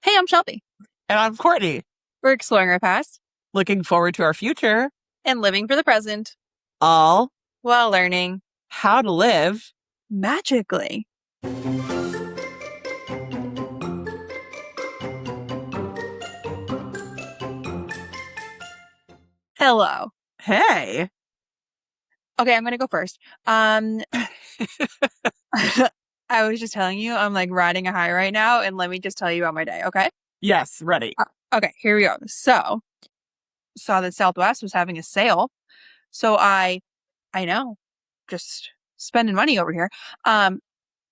Hey, I'm Shelby. And I'm Courtney, We're exploring our past looking forward to our future, and living for the present all while learning how to live. magically. Hello. Hey. Okay, I'm going to go first. I was just telling you, I'm like riding a high right now, and let me just tell you about my day, okay? Yes, ready. Okay, here we go. So, saw that Southwest was having a sale. So I know, just spending money over here.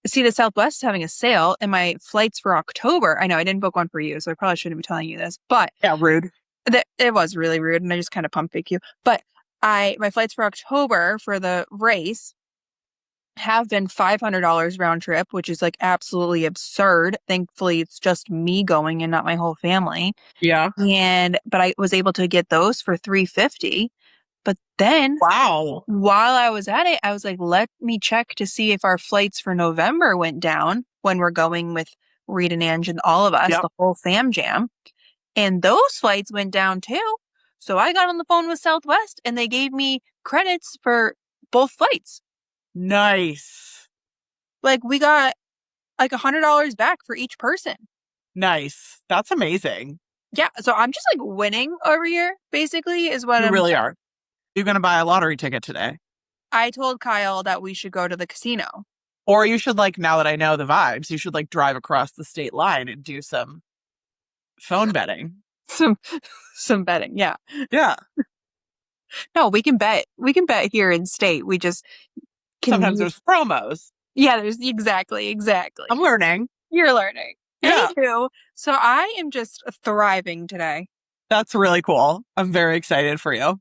See that Southwest is having a sale, and my flights for October. I know I didn't book one for you, so I probably shouldn't be telling you this, but Yeah, rude. it was really rude, and I just kind of pump fake you. But my flights for October for the race have been $500 round trip, which is like absolutely absurd. Thankfully, it's just me going and not my whole family. Yeah. But I was able to get those for 350. But then Wow. while I was at it, I was like, let me check to see if our flights for November went down when we're going with Reed and Ange and all of us, Yep. the whole fam jam. And those flights went down too. So I got on the phone with Southwest and they gave me credits for both flights. Nice. Like we got like $100 back for each person. Nice. That's amazing. Yeah. So I'm just like winning over here, basically, is what You I'm. really are. You're going to buy a lottery ticket today. I told Kyle that we should go to the casino. Or you should, like, now that I know the vibes, you should, like, drive across the state line and do some phone betting. Some betting. Yeah. Yeah. No, we can bet. We can bet here in state. We just can Sometimes use. there's promos. Yeah, there's exactly. I'm learning. You're learning. Yeah. Anywho, so I am just thriving today. That's really cool. I'm very excited for you.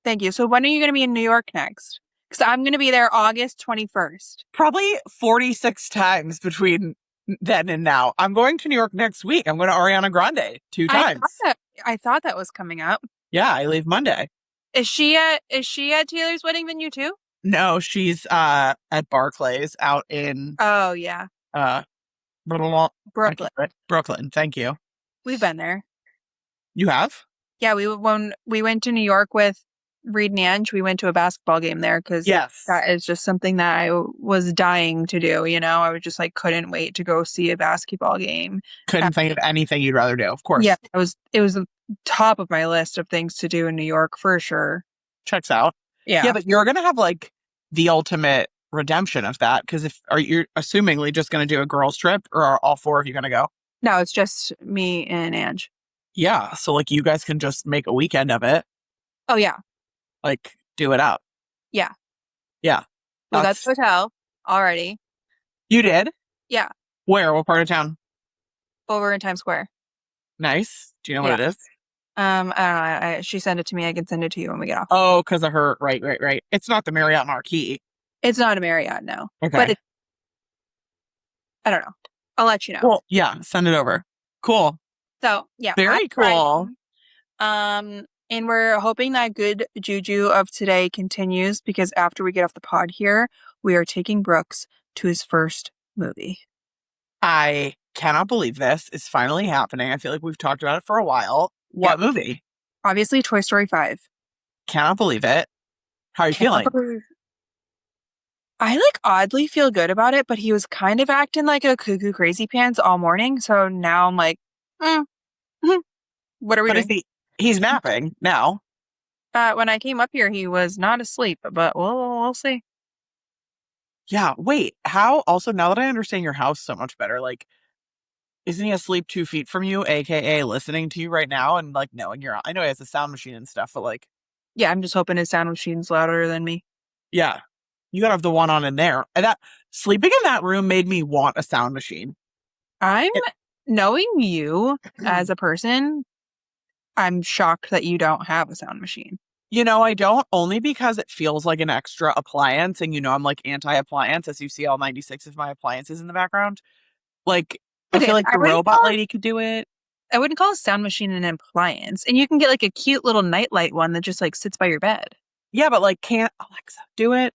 Thank you. So when are you going to be in New York next? Because I'm going to be there August 21st. Probably 46 times between then and now. I'm going to New York next week. I'm going to Ariana Grande two I times. thought that I thought that was coming up. Yeah, I leave Monday. Is she at Taylor's wedding venue too? No, she's at Barclays out in Oh yeah, uh blah, blah, blah. Brooklyn. Brooklyn. Thank you. We've been there. You have? Yeah, when we went to New York with Reed and Ange, we went to a basketball game there because Yes. that is just something that I was dying to do. I was just like couldn't wait to go see a basketball game. Couldn't think of anything you'd rather do, of course. Yeah, it was the top of my list of things to do in New York for sure. Checks out. Yeah. Yeah, but you're gonna have like the ultimate redemption of that, because are you assumingly just gonna do a girls trip, or are all four of you gonna go? No, it's just me and Ange. Yeah, so like you guys can just make a weekend of it. Oh yeah. Like, do it up. Yeah. Yeah. We got the hotel already. You did? Yeah. Where? What part of town? Over in Times Square. Nice. Do you know what it is? I don't know. She sent it to me. I can send it to you when we get off. Oh, because of her. Right. It's not the Marriott Marquis. It's not a Marriott, no. Okay. But I don't know. I'll let you know. Well, yeah, send it over. Cool. So yeah. Very cool. And we're hoping that good juju of today continues, because after we get off the pod here, we are taking Brooks to his first movie. I cannot believe this is finally happening. I feel like we've talked about it for a while. What movie? Obviously, Toy Story 5. Cannot believe it. How are you feeling? I like oddly feel good about it, but he was kind of acting like a cuckoo crazy pants all morning. So now I'm like, what are we doing? He's napping now. When I came up here, he was not asleep, but we'll see. Yeah. Wait, how? Also, now that I understand your house so much better, like, isn't he asleep 2 feet from you, aka listening to you right now and like knowing you're on? I know he has a sound machine and stuff, but like, yeah, I'm just hoping his sound machine's louder than me. Yeah, you gotta have the one on in there. And that sleeping in that room made me want a sound machine. Knowing you as a person, I'm shocked that you don't have a sound machine. I don't, only because it feels like an extra appliance, and I'm like anti-appliance, as you see all 96 of my appliances in the background. Like, I feel like the robot lady could do it. I wouldn't call a sound machine an appliance. And you can get like a cute little nightlight one that just like sits by your bed. Yeah, but like, can't Alexa do it?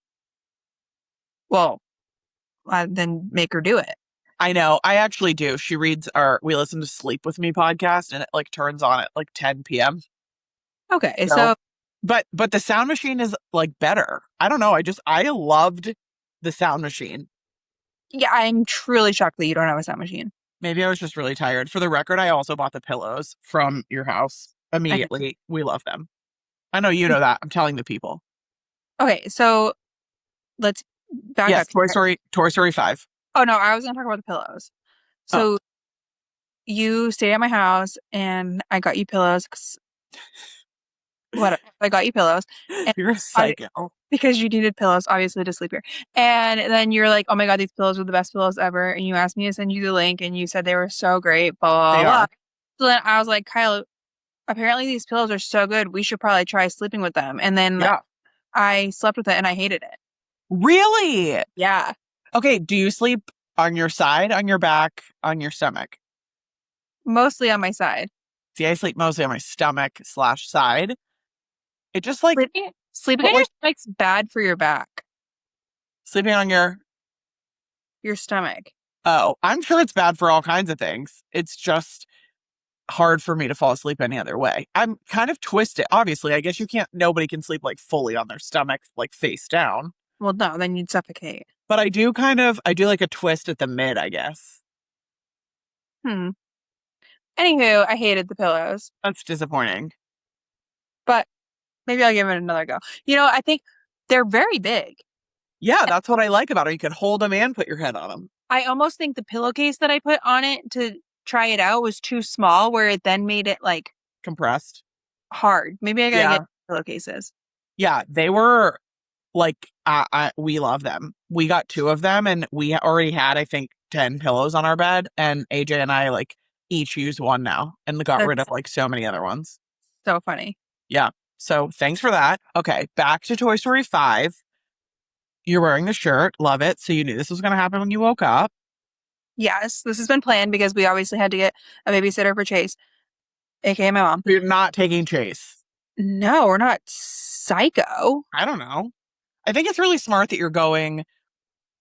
Well, then make her do it. I know. I actually do. She reads our We Listen to Sleep With Me podcast and it like turns on at like 10 p.m. Okay, So, so but the sound machine is like better. I don't know. I loved the sound machine. yeah, I'm truly shocked that you don't have a sound machine. Maybe I was just really tired. For the record, I also bought the pillows from your house I immediately. We love them. I know you know that. I'm telling the people. Okay, so let's back Yes, up Toy here. Story, Toy Story 5. Oh no, I was gonna talk about the pillows. Oh, So you stayed at my house and I got you pillows 'cause whatever. I got you pillows and you're a I psycho. because you needed pillows, obviously, to sleep here. And then you're like, oh my God, these pillows are the best pillows ever. And you asked me to send you the link and you said they were so great, blah, They blah, blah. are. So then I was like, Kyle, apparently these pillows are so good. We should probably try sleeping with them. And then Yeah. I slept with it and I hated it. Really? Yeah. Okay, do you sleep on your side, on your back, on your stomach? Mostly on my side. See, I sleep mostly on my stomach slash side. It just like, Sleeping but on your like stomach's bad for your back, sleeping on your stomach. oh, I'm sure it's bad for all kinds of things. It's just hard for me to fall asleep any other way. I'm kind of twisted. Obviously, I guess nobody can sleep like fully on their stomach, like face down. Well, no, then you'd suffocate. But I do like a twist at the mid, I guess. Hmm. Anywho, I hated the pillows, That's disappointing. but maybe I'll give it another go. I think they're very big. Yeah, that's what I like about it. You can hold them and put your head on them. I almost think the pillowcase that I put on it to try it out was too small, where it then made it like Compressed. hard. Maybe I gotta get Yeah. pillowcases. Yeah, they were like we love them. We got two of them and we already had I think 10 pillows on our bed and AJ and I like each used one now and got rid That's of like so many other ones. so funny. Yeah. So thanks for that. Okay, back to Toy Story 5. You're wearing the shirt. Love it. So you knew this was going to happen when you woke up. Yes, this has been planned because we obviously had to get a babysitter for Chase, aka my mom. You're not taking Chase. No, we're not psycho. I don't know. I think it's really smart that you're going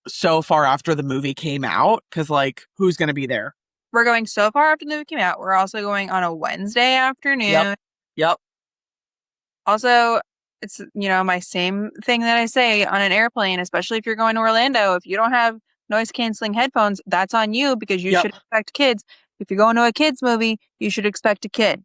so far after the movie came out because, like, who's going to be there? We're going so far after the movie came out. We're also going on a Wednesday Yep. afternoon. Yep. Also, it's, my same thing that I say on an airplane, especially if you're going to Orlando. If you don't have noise canceling headphones, that's on you because you Yep. should expect kids. If you're going to a kids movie, you should expect a kid.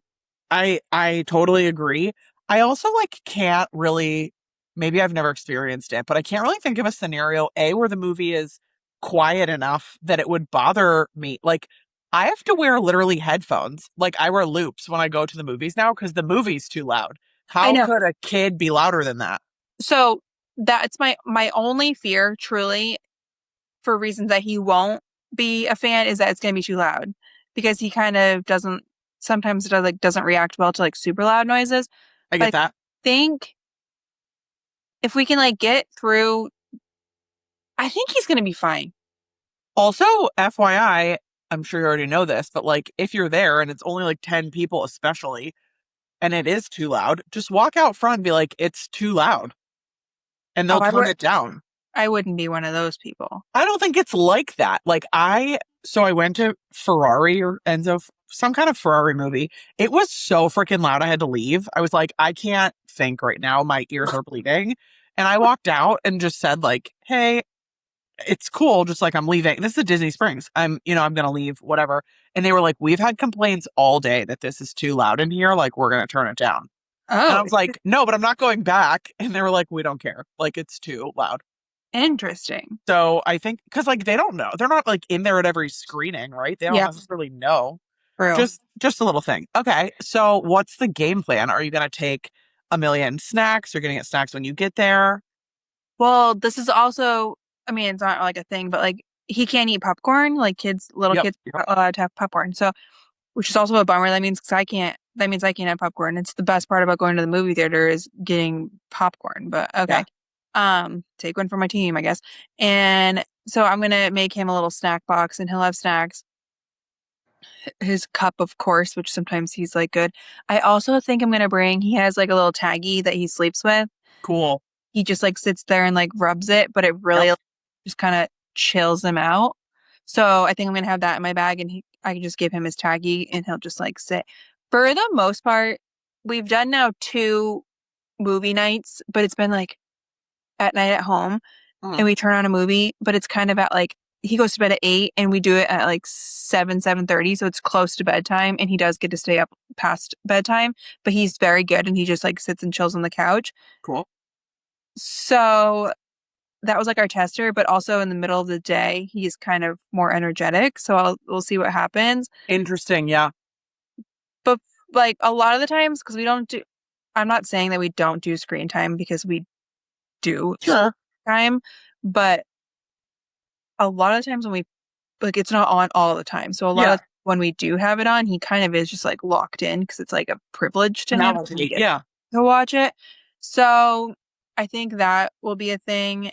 I totally agree. I also like can't really maybe I've never experienced it, but I can't really think of a scenario A where the movie is quiet enough that it would bother me. Like I have to wear literally headphones. Like I wear loops when I go to the movies now because the movie's too loud. I How know. could a kid be louder than that? So that's my only fear, truly, for reasons that he won't be a fan, is that it's going to be too loud because he kind of doesn't sometimes doesn't react well to like super loud noises. I But get I that. think if we can like get through, I think he's going to be fine. Also, FYI, I'm sure you already know this, but like if you're there and it's only like 10 people especially and it is too loud, just walk out front and be like, it's too loud. And Oh, they'll turn it down. I wouldn't be one of those people. I don't think it's like that. So I went to Ferrari or Enzo, some kind of Ferrari movie. It was so freaking loud. I had to leave. I was like, I can't think right now. My ears are bleeding. And I walked out and just said like, hey, it's cool. Just like I'm leaving. This is Disney Springs. I'm going to leave, whatever. And they were like, we've had complaints all day that this is too loud in here. Like, we're going to turn it down. And I Oh, was like, no, but I'm not going back. And they were like, we don't care. Like, it's too loud. interesting. So I think because like they don't know, they're not like in there at every screening, right? They don't Yeah, necessarily know. true. Just a little thing. Okay, so what's the game plan? Are you gonna take a million snacks? You're gonna get snacks when you get there. Well, this is also, I mean, it's not like a thing, but like he can't eat popcorn. Like little Yep. kids are allowed to have popcorn. So, which is also a bummer. That means because I can't. That means I can't have popcorn. It's the best part about going to the movie theater is getting popcorn. But Yeah. okay, take one for my team, I guess. And so I'm gonna make him a little snack box, and he'll have snacks. His cup, of course, which sometimes he's like good. I also think I'm gonna bring. He has like a little taggy that he sleeps with. Cool. He just like sits there and like rubs it, but it Yep. really just kind of chills him out. So I think I'm gonna have that in my bag, and I can just give him his taggy, and he'll just like sit. For the most part, we've done now two movie nights, but it's been like at night at home, and Mm, we turn on a movie, but it's kind of at like he goes to bed at 8, and we do it at like 7:30, so it's close to bedtime, and he does get to stay up past bedtime, but he's very good, and he just like sits and chills on the couch. cool. So that was like our tester, but also in the middle of the day, he's kind of more energetic. So we'll see what happens. Interesting. Yeah. But like a lot of the times, because we don't do, I'm not saying that we don't do screen time because we do screen Sure. time, but a lot of the times when we like it's not on all the time. So a lot Yeah. of when we do have it on, he kind of is just like locked in because it's like a privilege to him when he Novelty. gets Yeah. to watch it. So I think that will be a thing.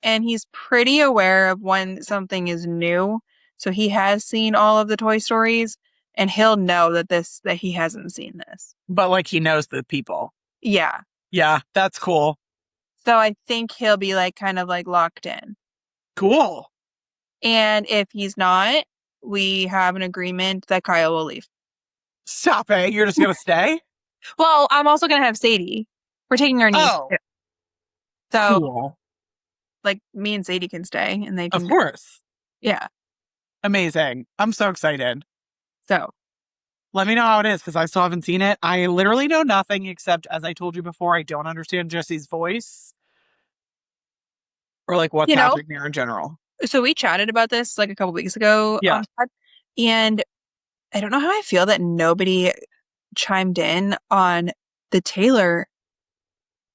And he's pretty aware of when something is new. So he has seen all of the Toy Stories, and he'll know that he hasn't seen this. But like he knows the people. Yeah. Yeah. That's cool. So I think he'll be like kind of like locked in. Cool. And if he's not, we have an agreement that Kyle will leave. Stop it. You're just going to stay? Well, I'm also gonna have Sadie. We're taking our niece Oh, too. So cool. like me and Sadie can stay and they Of can course. yeah. Amazing. I'm so excited. So Let me know how it is because I still haven't seen it. I literally know nothing except, as I told you before, I don't understand Jesse's voice or like what's you know, happening there in general. so we chatted about this like a couple weeks ago on Yeah. the pod, and I don't know how I feel that nobody chimed in on the Taylor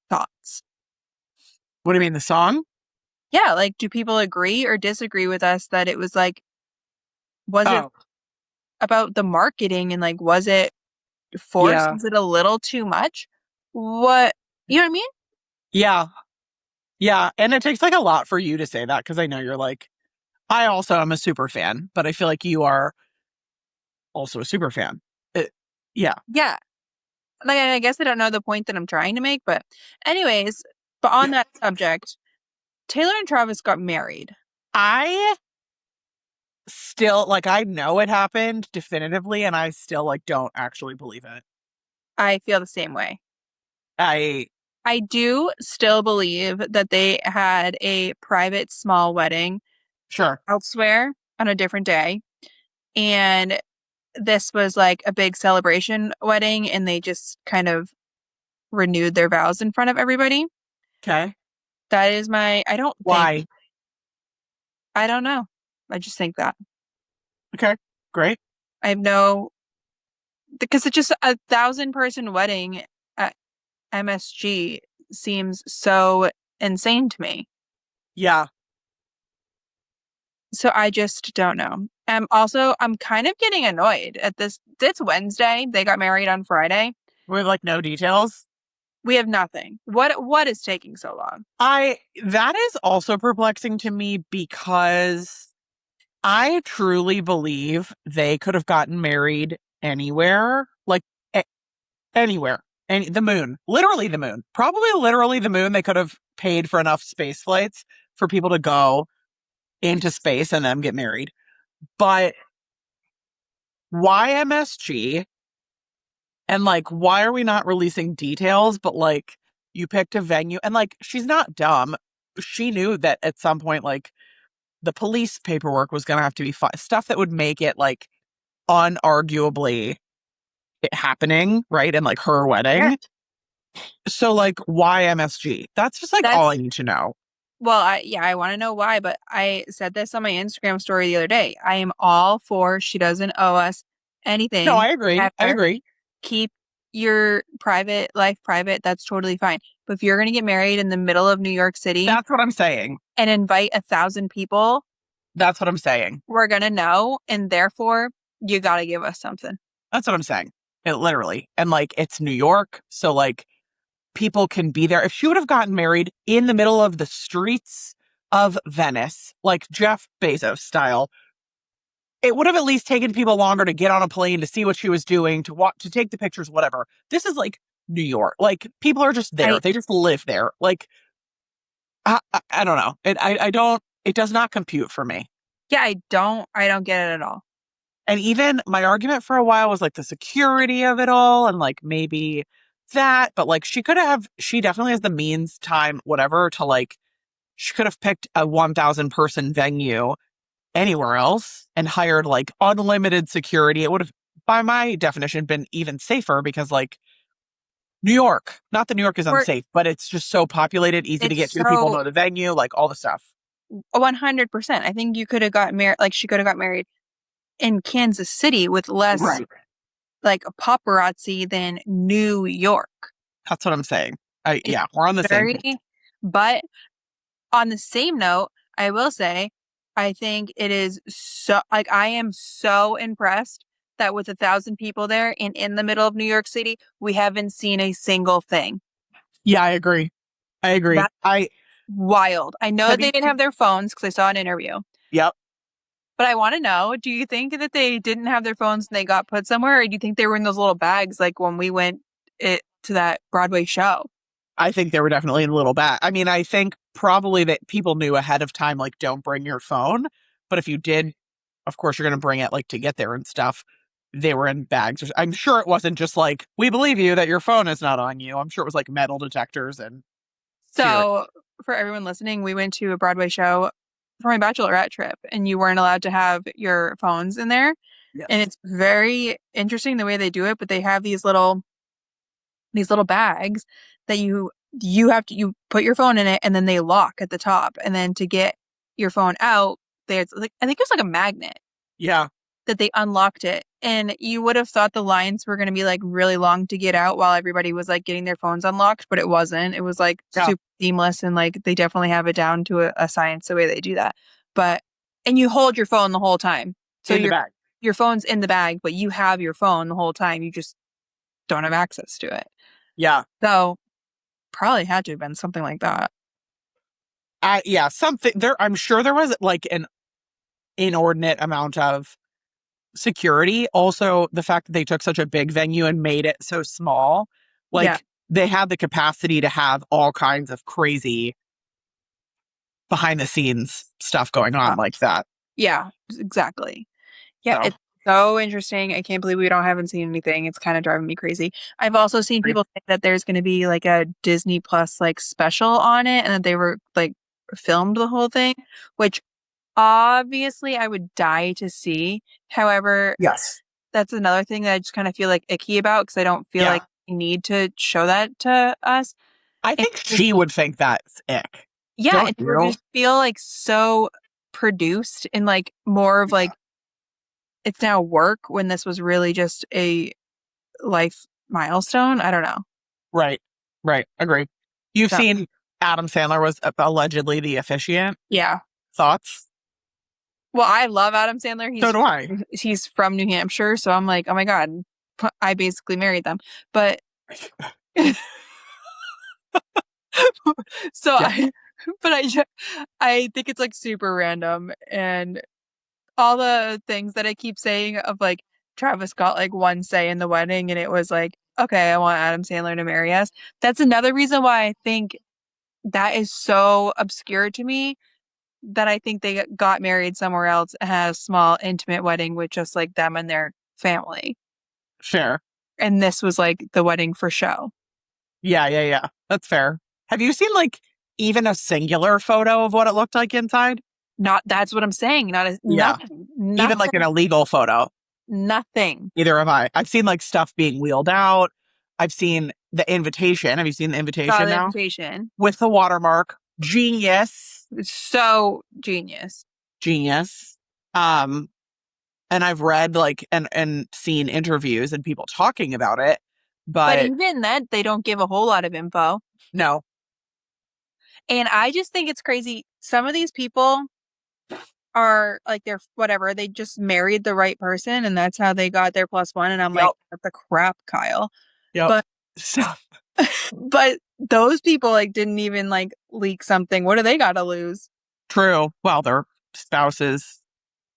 thoughts. What do you mean, the song? Yeah, like do people agree or disagree with us that it was like was it Oh, about the marketing and like was it forced? yeah. Was it a little too much? What you know what I mean? Yeah. Yeah. And it takes like a lot for you to say that because I know you're like, I also am a super fan, but I feel like you are also a super fan. Yeah. Yeah. Like I guess I don't know the point that I'm trying to make, but anyways, but on that subject, Taylor and Travis got married. I still like, I know it happened definitively, and I still like don't actually believe it. I feel the same way. I, I do still believe that they had a private small wedding sure. elsewhere on a different day. And this was like a big celebration wedding, and they just kind of renewed their vows in front of everybody. Okay. That is I don't think, Why? I don't know. I just think that. Okay. Great. I have no, because it's just 1,000 person wedding at MSG seems so insane to me. Yeah. So I just don't know. Also, I'm kind of getting annoyed at this. It's Wednesday. They got married on Friday. With like no details. We have nothing. What is taking so long? That is also perplexing to me because I truly believe they could have gotten married anywhere, like a- anywhere. The moon, literally the moon, probably literally the moon. They could have paid for enough space flights for people to go into space and then get married. But why MSG? And like, why are we not releasing details? But like, you picked a venue, and like, she's not dumb. She knew that at some point, like, the police paperwork was going to have to be stuff that would make it like unarguably it happening, right? And like her Yeah. wedding. So like, why MSG? That's just like all I That's need to know. well, I want to know why, but I said this on my Instagram story the other day. I am all for she doesn't owe us No, anything I agree. I ever. agree. Keep your private life private. That's totally fine. But if you're going to get married in the middle of New York City That's what I'm saying. and invite 1,000 people, That's what I'm saying. we're going to know. And therefore, you got to give us something. That's what I'm saying. It literally. And like, it's New York. So like, people can be there. If she would have gotten married in the middle of the streets of Venice, like Jeff Bezos style, it would have at least taken people longer to get on a plane to see what she was doing, to walk, to take the pictures, whatever. This is like New York. Like people are just there. I, They just live there. Like I don't know. I don't. It does not compute for me. Yeah, I don't get it at all. And even my argument for a while was like the security of it all and like maybe that, but like she definitely has the means, time, whatever to like, she could have picked a 1,000 person venue anywhere else and hired like unlimited security. It would have, by my definition, been even safer because like New York, not that New York is We're unsafe, but it's just so populated, easy to it's get to. People so know the venue, like all the stuff. 100%. I think you could have got married, like she could have got married in Kansas City with less Right. like paparazzi than New York. That's what I'm saying. It's Yeah, we're on the same very, page. but on the same note, I will say, I think it is so, like, I am so impressed that with 1,000 people there and in the middle of New York City, we haven't seen a single thing. Yeah, I agree. I agree. That's wild. I know Have you they didn't seen, have their phones because I saw an interview, yep. but I want to know, do you think that they didn't have their phones and they got put somewhere, or do you think they were in those little bags like when we went to that Broadway show? I think they were definitely in a little bad. I mean, I think probably that people knew ahead of time, like, don't bring your phone. But if you did, of course, you're going to bring it like to get there and stuff. They were in bags. I'm sure it wasn't just like, we believe you that your phone is not on you. I'm sure it was like metal detectors and serious. So, for everyone listening, we went to a Broadway show for my bachelorette trip, and you weren't allowed to have your phones in there. And Yes. it's very interesting the way they do it, but they have these little bags that you have to you put your phone in it, and then they lock at the top, and then to get your phone out, there's like I think it was like a magnet Yeah. that they unlocked it. And you would have thought the lines were going to be like really long to get out while everybody was like getting their phones unlocked, but it wasn't. It was like Yeah. super seamless and like they definitely have it down to a science the way they do that. But and you hold your phone the whole time. So In the your bag. your phone's in the bag, but you have your phone the whole time. You just don't have access to it. Yeah. So probably had to have been something like that. Yeah. Something there. I'm sure there was like an inordinate amount of security. Also, the fact that they took such a big venue and made it so small, Yeah. like they had the capacity to have all kinds of crazy behind the scenes stuff going on Uh, like that. yeah, exactly. Yeah, So, it's so interesting. I can't believe we don't haven't seen anything. It's kind of driving me crazy. I've also seen people say that there's going to be like a Disney Plus like special on it and that they were like filmed the whole thing, which obviously I would die to see. However, yes. that's another thing that I just kind of feel like icky about because I don't feel Yeah. like we need to show that to us. I And think just she would think that's ick. yeah, Don't it would you? just feel like so produced and like more of like it's now work when this was really just a life milestone. I don't know. Right. Right. Agree. You've So, seen Adam Sandler was allegedly the officiant. yeah. Thoughts? Well, I love Adam Sandler. So do I. He's from New Hampshire, so I'm like, oh my God, I basically married them. But so Yeah. I think it's like super random and all the things that I keep saying of like Travis got like one say in the wedding and it was like, okay, I want Adam Sandler to marry us. That's another reason why I think that is so obscure to me that I think they got married somewhere else and had a small intimate wedding with just like them and their family. Fair. And this was like the wedding for show. Yeah. Yeah. Yeah. That's fair. Have you seen like even a singular photo of what it looked like inside? Not that's what I'm saying. Not a, Yeah. nothing. Even like an Nothing. illegal photo. Nothing. Neither have I. I've seen like stuff being wheeled out. I've seen the invitation. Have you seen the Saw invitation the now? invitation. With the watermark. Genius. It's so genius. Genius. Um, and I've read like and seen interviews and people talking about it, But but even that, they don't give a whole lot of info. no, And I just think it's crazy. Some of these people are like they're whatever, they just married the right person and that's how they got their plus one. And I'm yep, like, what the crap, Kyle. yep. But So but those people like didn't even like leak something. What do they got to lose? true. Well, their spouse's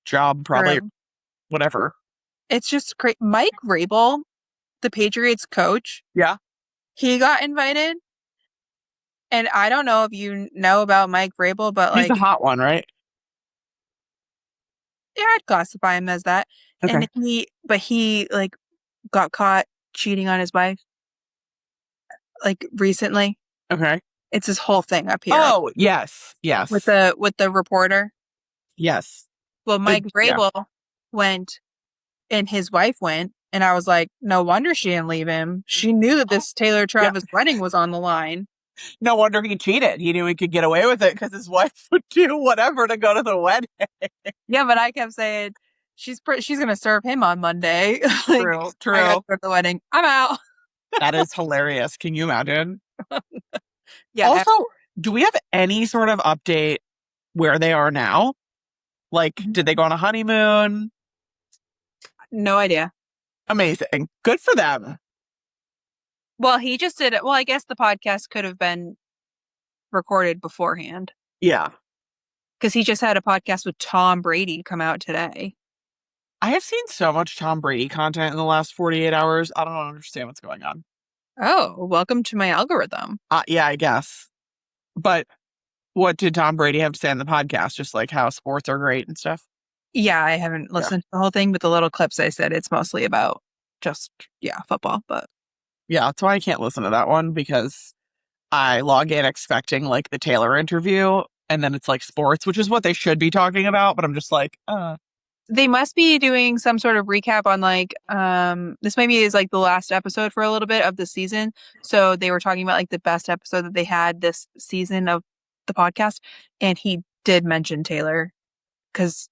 job, probably, True. whatever. It's just crazy. Mike Vrabel, the Patriots coach, Yeah. he got invited. And I don't know if you know about Mike Vrabel, but He's the like hot one, right? Yeah, I'd classify him as that. Okay. And he like got caught cheating on his wife like recently. Okay. It's this whole thing up here Oh, yes. with Yes. the reporter. Yes. Well, Mike Yeah. Vrabel went and his wife went, and I was like, no wonder she didn't leave him. She knew that this Taylor Yeah. Travis wedding was on the line. No wonder he cheated. He knew he could get away with it because his wife would do whatever to go to the wedding. Yeah, but I kept saying she's gonna serve him on Monday. Like True. I gotta True. go to the wedding. I'm out. That is hilarious. Can you imagine? Yeah, Also, do we have any sort of update where they are now? Like, did they go on a honeymoon? no idea. Amazing. Good for them. Well, he just did it. Well, I guess the podcast could have been recorded beforehand Yeah. because he just had a podcast with Tom Brady come out today. I have seen so much Tom Brady content in the last 48 hours. I don't understand what's going on. Oh, welcome to my algorithm. Yeah, I guess. But what did Tom Brady have to say on the podcast? Just like how sports are great and stuff? Yeah, I haven't Yeah. listened to the whole thing, but the little clips I said it's mostly about just yeah, football. But Yeah, that's why I can't listen to that one because I log in expecting like the Taylor interview and then it's like sports, which is what they should be talking about. But I'm just like, they must be doing some sort of recap on like this maybe is like the last episode for a little bit of the season. So they were talking about like the best episode that they had this season of the podcast, and he did mention Taylor because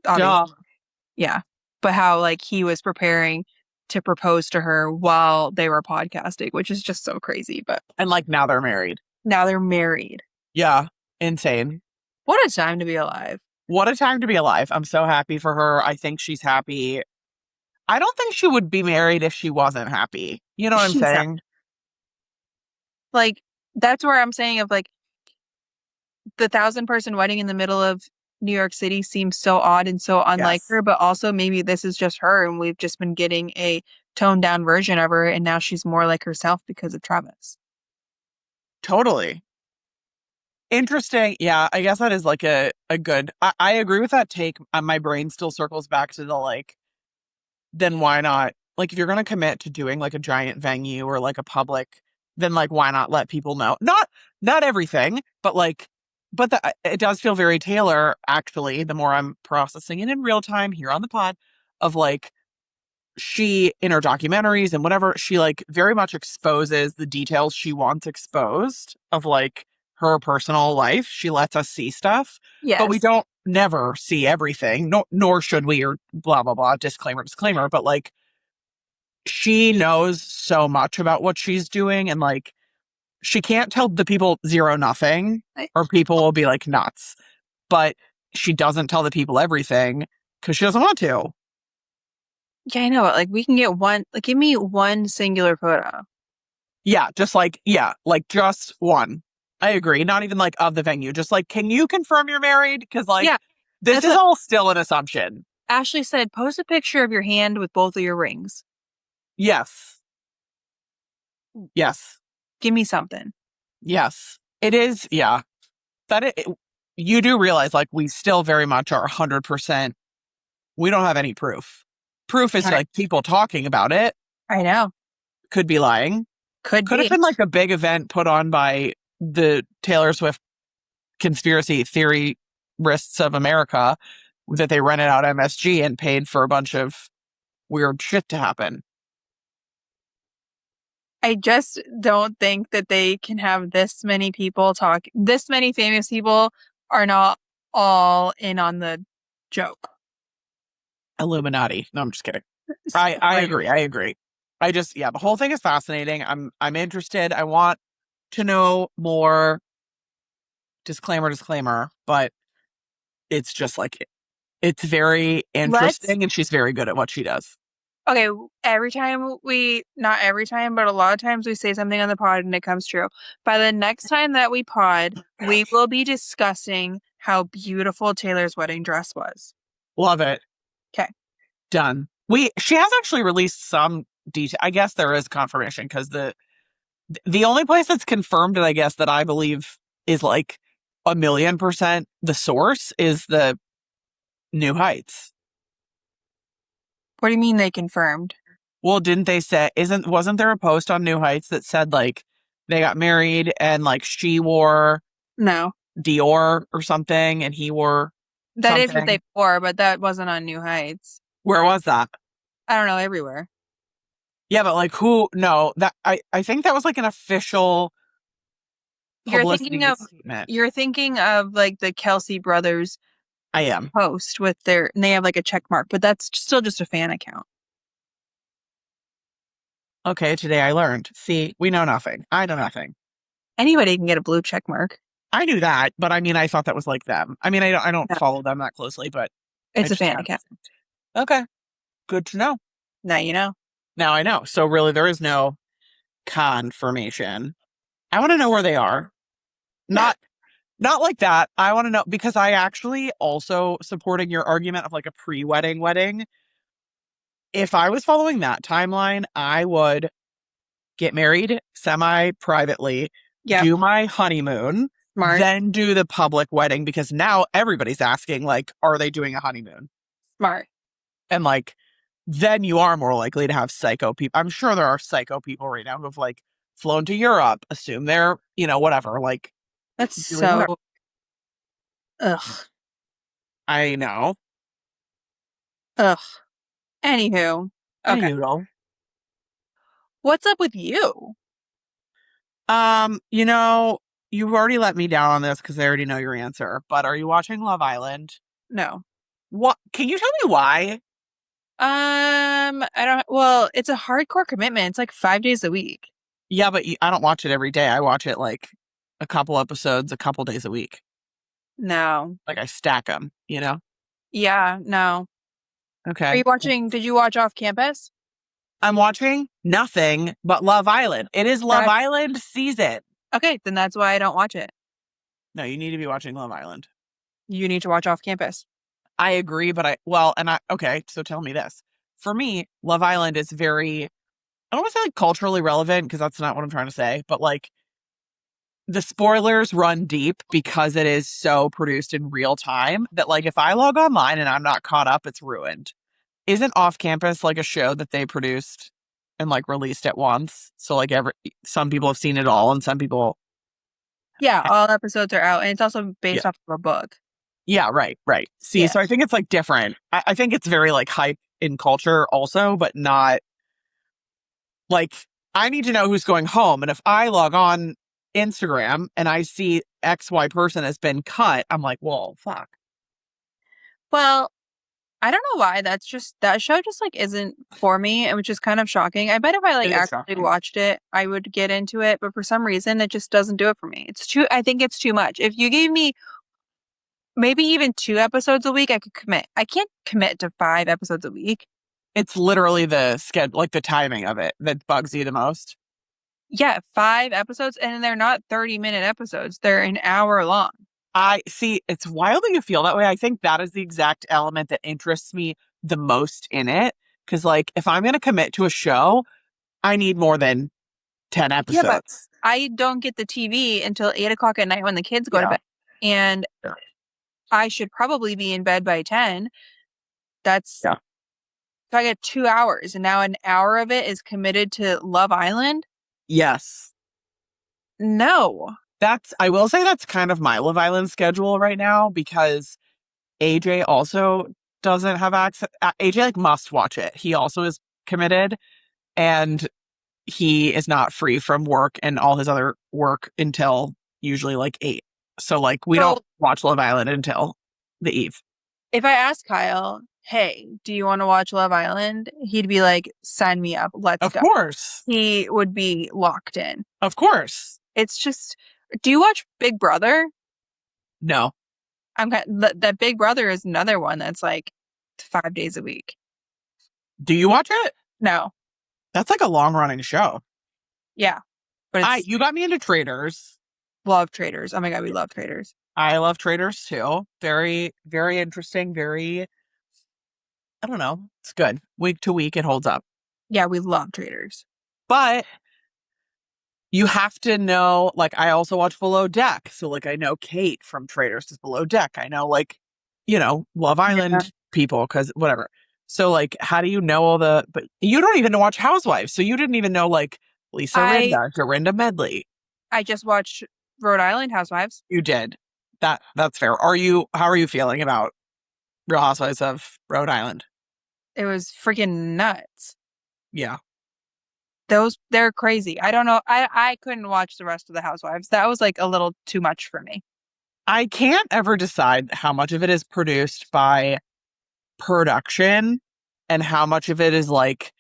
duh. obviously, yeah, but how like he was preparing to propose to her while they were podcasting, which is just so crazy. But And like now they're married. now they're married. Yeah, insane. What a time to be alive. What a time to be alive. I'm so happy for her. I think she's happy. I don't think she would be married if she wasn't happy. You know what I'm She's not. saying? Like that's where I'm saying of like the 1,000-person wedding in the middle of New York City seems so odd and so unlike Yes, her, but also maybe this is just her and we've just been getting a toned down version of her and now she's more like herself because of Travis. totally. Interesting. Yeah, I guess that is like a good. I agree with that take. My brain still circles back to the like, then why not? Like, if you're going to commit to doing like a giant venue or like a public, then like, why not let people know? Not everything, but like, but it does feel very Taylor, actually, the more I'm processing it in real time here on the pod of like, she in her documentaries and whatever, she like very much exposes the details she wants exposed of like her personal life. She lets us see stuff, but we Yes. don't never see everything, nor should we, or blah, blah, blah, disclaimer, disclaimer. But like, she knows so much about what she's doing, and like, she can't tell the people zero nothing, I, or people will be like nuts. But she doesn't tell the people everything because she doesn't want to. yeah, I know. Like we can get one, like give me one singular photo. Yeah, like just one. I agree. Not even like of the venue. Just like, can you confirm you're married? Because like, Yeah, this that's is what all still an assumption. Ashley said. Post a picture of your hand with both of your rings. Yes. Yes. Give me something. Yes. It is. Yeah. You do realize like we still very much are 100%. We don't have any proof. Proof is I, like people talking about it. I know. Could be lying. Could Could have be. been like a big event put on by the Taylor Swift conspiracy theorists of America that they rented out MSG and paid for a bunch of weird shit to happen. I just don't think that they can have this many people talk. This many famous people are not all in on the joke. Illuminati. No, I'm just kidding. So, I like, agree. I agree. I just yeah, the whole thing is fascinating. I'm interested. I want to know more. Disclaimer, disclaimer, but it's just like it's very let's interesting and she's very good at what she does. okay. Every time not every time, but a lot of times we say something on the pod and it comes true. By the next time that we pod, we will be discussing how beautiful Taylor's wedding dress was. Love it. Okay. Done. She has actually released some detail. I guess there is confirmation because the only place that's confirmed, and I guess that I believe is like 1,000,000% the source is the New Heights. What do you mean they confirmed? Well, didn't they say, wasn't there a post on New Heights that said like they got married and like she wore No. Dior or something and he wore That is what they something? wore, but that wasn't on New Heights. Where was that? I don't know, everywhere. Yeah, but like who? No, that I think that was like an official You're thinking publicity of statement. you're thinking of like the Kelsey brothers I am. post with their and they have like a check mark, but that's still just a fan account. Okay, today I learned. See, we know nothing. I know nothing. Anybody can get a blue check mark. I knew that, but I mean, I thought that was like them. I mean, I don't No, follow them that closely, but I it's a just fan kind account. of okay. Good to know. Now you know. Now I know. So really, there is no confirmation. I want to know where they are. Yeah. Not not like that. I want to know because I actually also supporting your argument of like a pre-wedding wedding. If I was following that timeline, I would get married semi-privately, Yep. do my honeymoon, Smart. then do the public wedding because now everybody's asking like, are they doing a honeymoon? Smart. And like, then you are more likely to have psycho people. I'm sure there are psycho people right now who have like flown to Europe, assume they're, whatever, like That's doing whatever. so ugh. I know. Ugh. Anywho. I Okay. know. What's up with you? Um, you know, you've already let me down on this because I already know your answer, but are you watching Love Island? No. What can you tell me why? I don't, well, it's a hardcore commitment. It's like 5 days a week. Yeah, but I don't watch it every day. I watch it like a couple episodes, a couple days a week. No. Like I stack them. Yeah, no. Are Okay. you watching, did you watch Off Campus? I'm watching nothing but Love Island. It is Love That's Island season. okay, then that's why I don't watch it. No, you need to be watching Love Island. You need to watch Off Campus. I agree, but okay, so tell me this. For me, Love Island is very, I don't want to say like culturally relevant because that's not what I'm trying to say, but like the spoilers run deep because it is so produced in real time that like if I log online and I'm not caught up, it's ruined. Isn't Off Campus like a show that they produced and like released at once? So like some people have seen it all and some people Yeah, all episodes are out, and it's also yeah. based off of a book. Yeah, right, right. See, Yeah. so I think it's like different. I think it's very like hype in culture also, but not like I need to know who's going home. And if I log on Instagram and I see XY person has been cut, I'm like, whoa, fuck. Well, I don't know why. That's just that show just like isn't for me, which is kind of shocking. I bet if I like It is actually shocking. watched it, I would get into it, but for some reason it just doesn't do it for me. It's too, I think it's too much. If you gave me maybe even 2 episodes a week, I could commit. I can't commit to 5 episodes a week. It's literally the schedule, like the timing of it that bugs you the most. Yeah, 5 episodes, and they're not 30-minute episodes. They're an hour long. I see. It's wild that you feel that way. I think that is the exact element that interests me the most in it. Because, like, if I'm going to commit to a show, I need more than 10 Yeah, but episodes. I don't get the TV until 8 o'clock at night when the kids go to Yeah. bed. And Yeah. I should probably be in bed by 10. That's Yeah. so I get 2 hours, and now an hour of it is committed to Love Island. Yes. No. I will say that's kind of my Love Island schedule right now because AJ also doesn't have access. AJ, like, must watch it. He also is committed and he is not free from work and all his other work until usually like 8. So, like, we So don't watch Love Island until the eve. if I ask Kyle, hey, do you want to watch Love Island? He'd be like, sign me up. Let's Of go. course. He would be locked in. Of course. It's just, do you watch Big Brother? No. That Big Brother is another one that's like 5 days a week. Do you watch it? No. That's like a long running show. Yeah. But it's You got me into Traders. love traders. Oh my God, we love traders. I love Traders too. Very, very interesting. Very, I don't know. It's good. Week to week, it holds up. Yeah, we love traders. But you have to know, like, I also watch Below Deck. So, like, I know Kate from Traders is Below Deck. I know, like, Love Yeah. Island people, because whatever. So, like, how do you know all the, but you don't even watch Housewives. So you didn't even know, like, Lisa I Rinda, Dorinda Medley. I just watched Rhode Island Housewives. You did. That's fair. How are you feeling about Real Housewives of Rhode Island? It was freaking nuts. Yeah. They're crazy. I don't know. I couldn't watch the rest of the Housewives. That was like a little too much for me. I can't ever decide how much of it is produced by production and how much of it is like,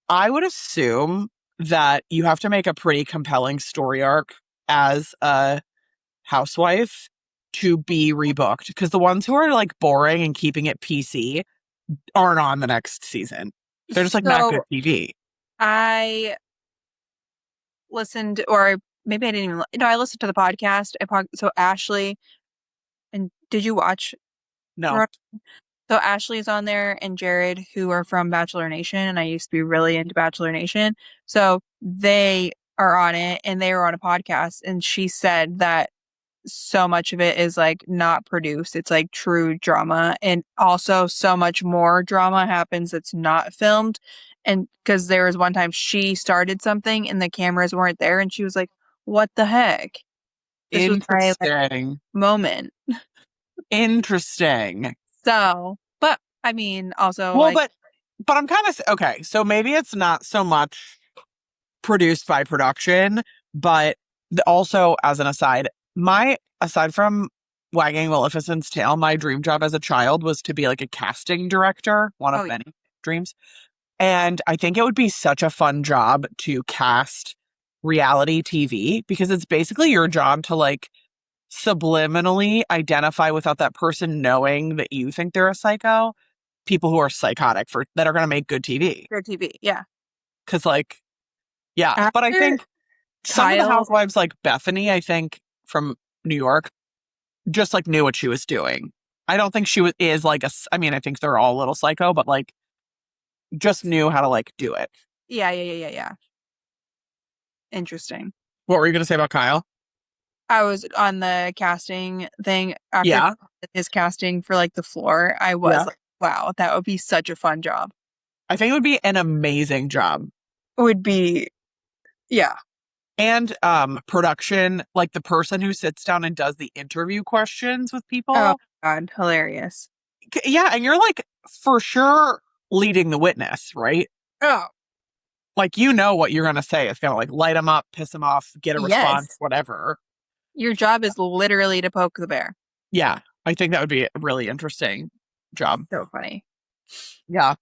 I would assume that you have to make a pretty compelling story arc as a housewife to be rebooked, because the ones who are like boring and keeping it PC aren't on the next season. They're just like not good So TV. I listened, or maybe I didn't even. No, I listened to the podcast. So Ashley, and did you watch? No. So Ashley's on there and Jared, who are from Bachelor Nation, and I used to be really into Bachelor Nation. So they are on it and they were on a podcast, and she said that so much of it is like not produced. It's like true drama, and also so much more drama happens that's not filmed. And because there was one time she started something and the cameras weren't there, and she was like, "What the heck?" This was my like Interesting. moment. Interesting. So, but I mean, also Well, like, but I'm kind of okay. So maybe it's not so much produced by production, but also as an aside, my aside from wagging Maleficent's tail, my dream job as a child was to be like a casting director, one of oh yeah, many dreams. And I think it would be such a fun job to cast reality TV, because it's basically your job to like subliminally identify without that person knowing that you think they're a psycho, people who are psychotic for that are going to make good TV. for TV, yeah. Cause like, yeah, but I After think some of the Kyle, housewives, like Bethany, I think from New York, just like knew what she was doing. I don't think is like I mean, I think they're all a little psycho, but like just knew how to like do it. yeah. Interesting. What were you going to say about Kyle? I was on the casting thing after Yeah. his casting for like the floor. I was Yeah. like, wow, that would be such a fun job. I think it would be an amazing job. Would be, yeah. And production, like the person who sits down and does the interview questions with Oh people. God, hilarious. Yeah, and you're like for sure leading the witness, right? Oh, Like what you're going to say. It's going to like light them up, piss them off, get a response, yes. whatever. Your job is literally to poke the bear. Yeah, I think that would be a really interesting job. So funny. Yeah.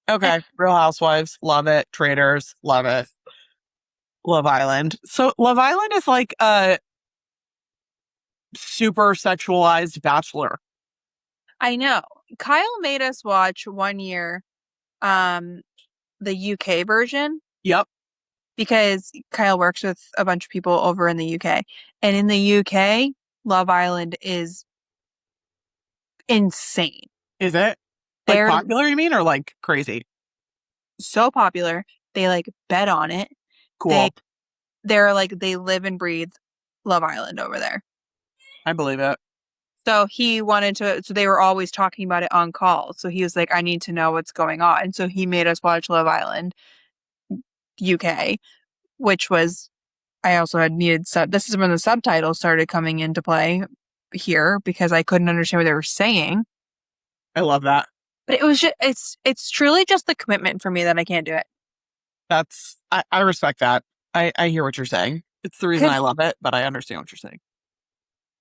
And Okay. Real Housewives, love it. Traders, love it. Love Island. So Love Island is like a super sexualized bachelor. I know. Kyle made us watch one year, um, the UK version Yep. because Kyle works with a bunch of people over in the UK. And in the UK, Love Island is insane. Is it like They're popular, you mean, or like crazy? so popular. They like bet on it. They Cool. they're like they live and breathe Love Island over there. I believe it. So he wanted to, so they were always talking about it on call. So he was like, I need to know what's going on. And so he made us watch Love Island UK, which was, I also had needed this is when the subtitles started coming into play here because I couldn't understand what they were saying. I love that. But it was just, it's truly just the commitment for me that I can't do it. I respect that. I hear what you're saying. It's the reason I Because, love it, but I understand what you're saying.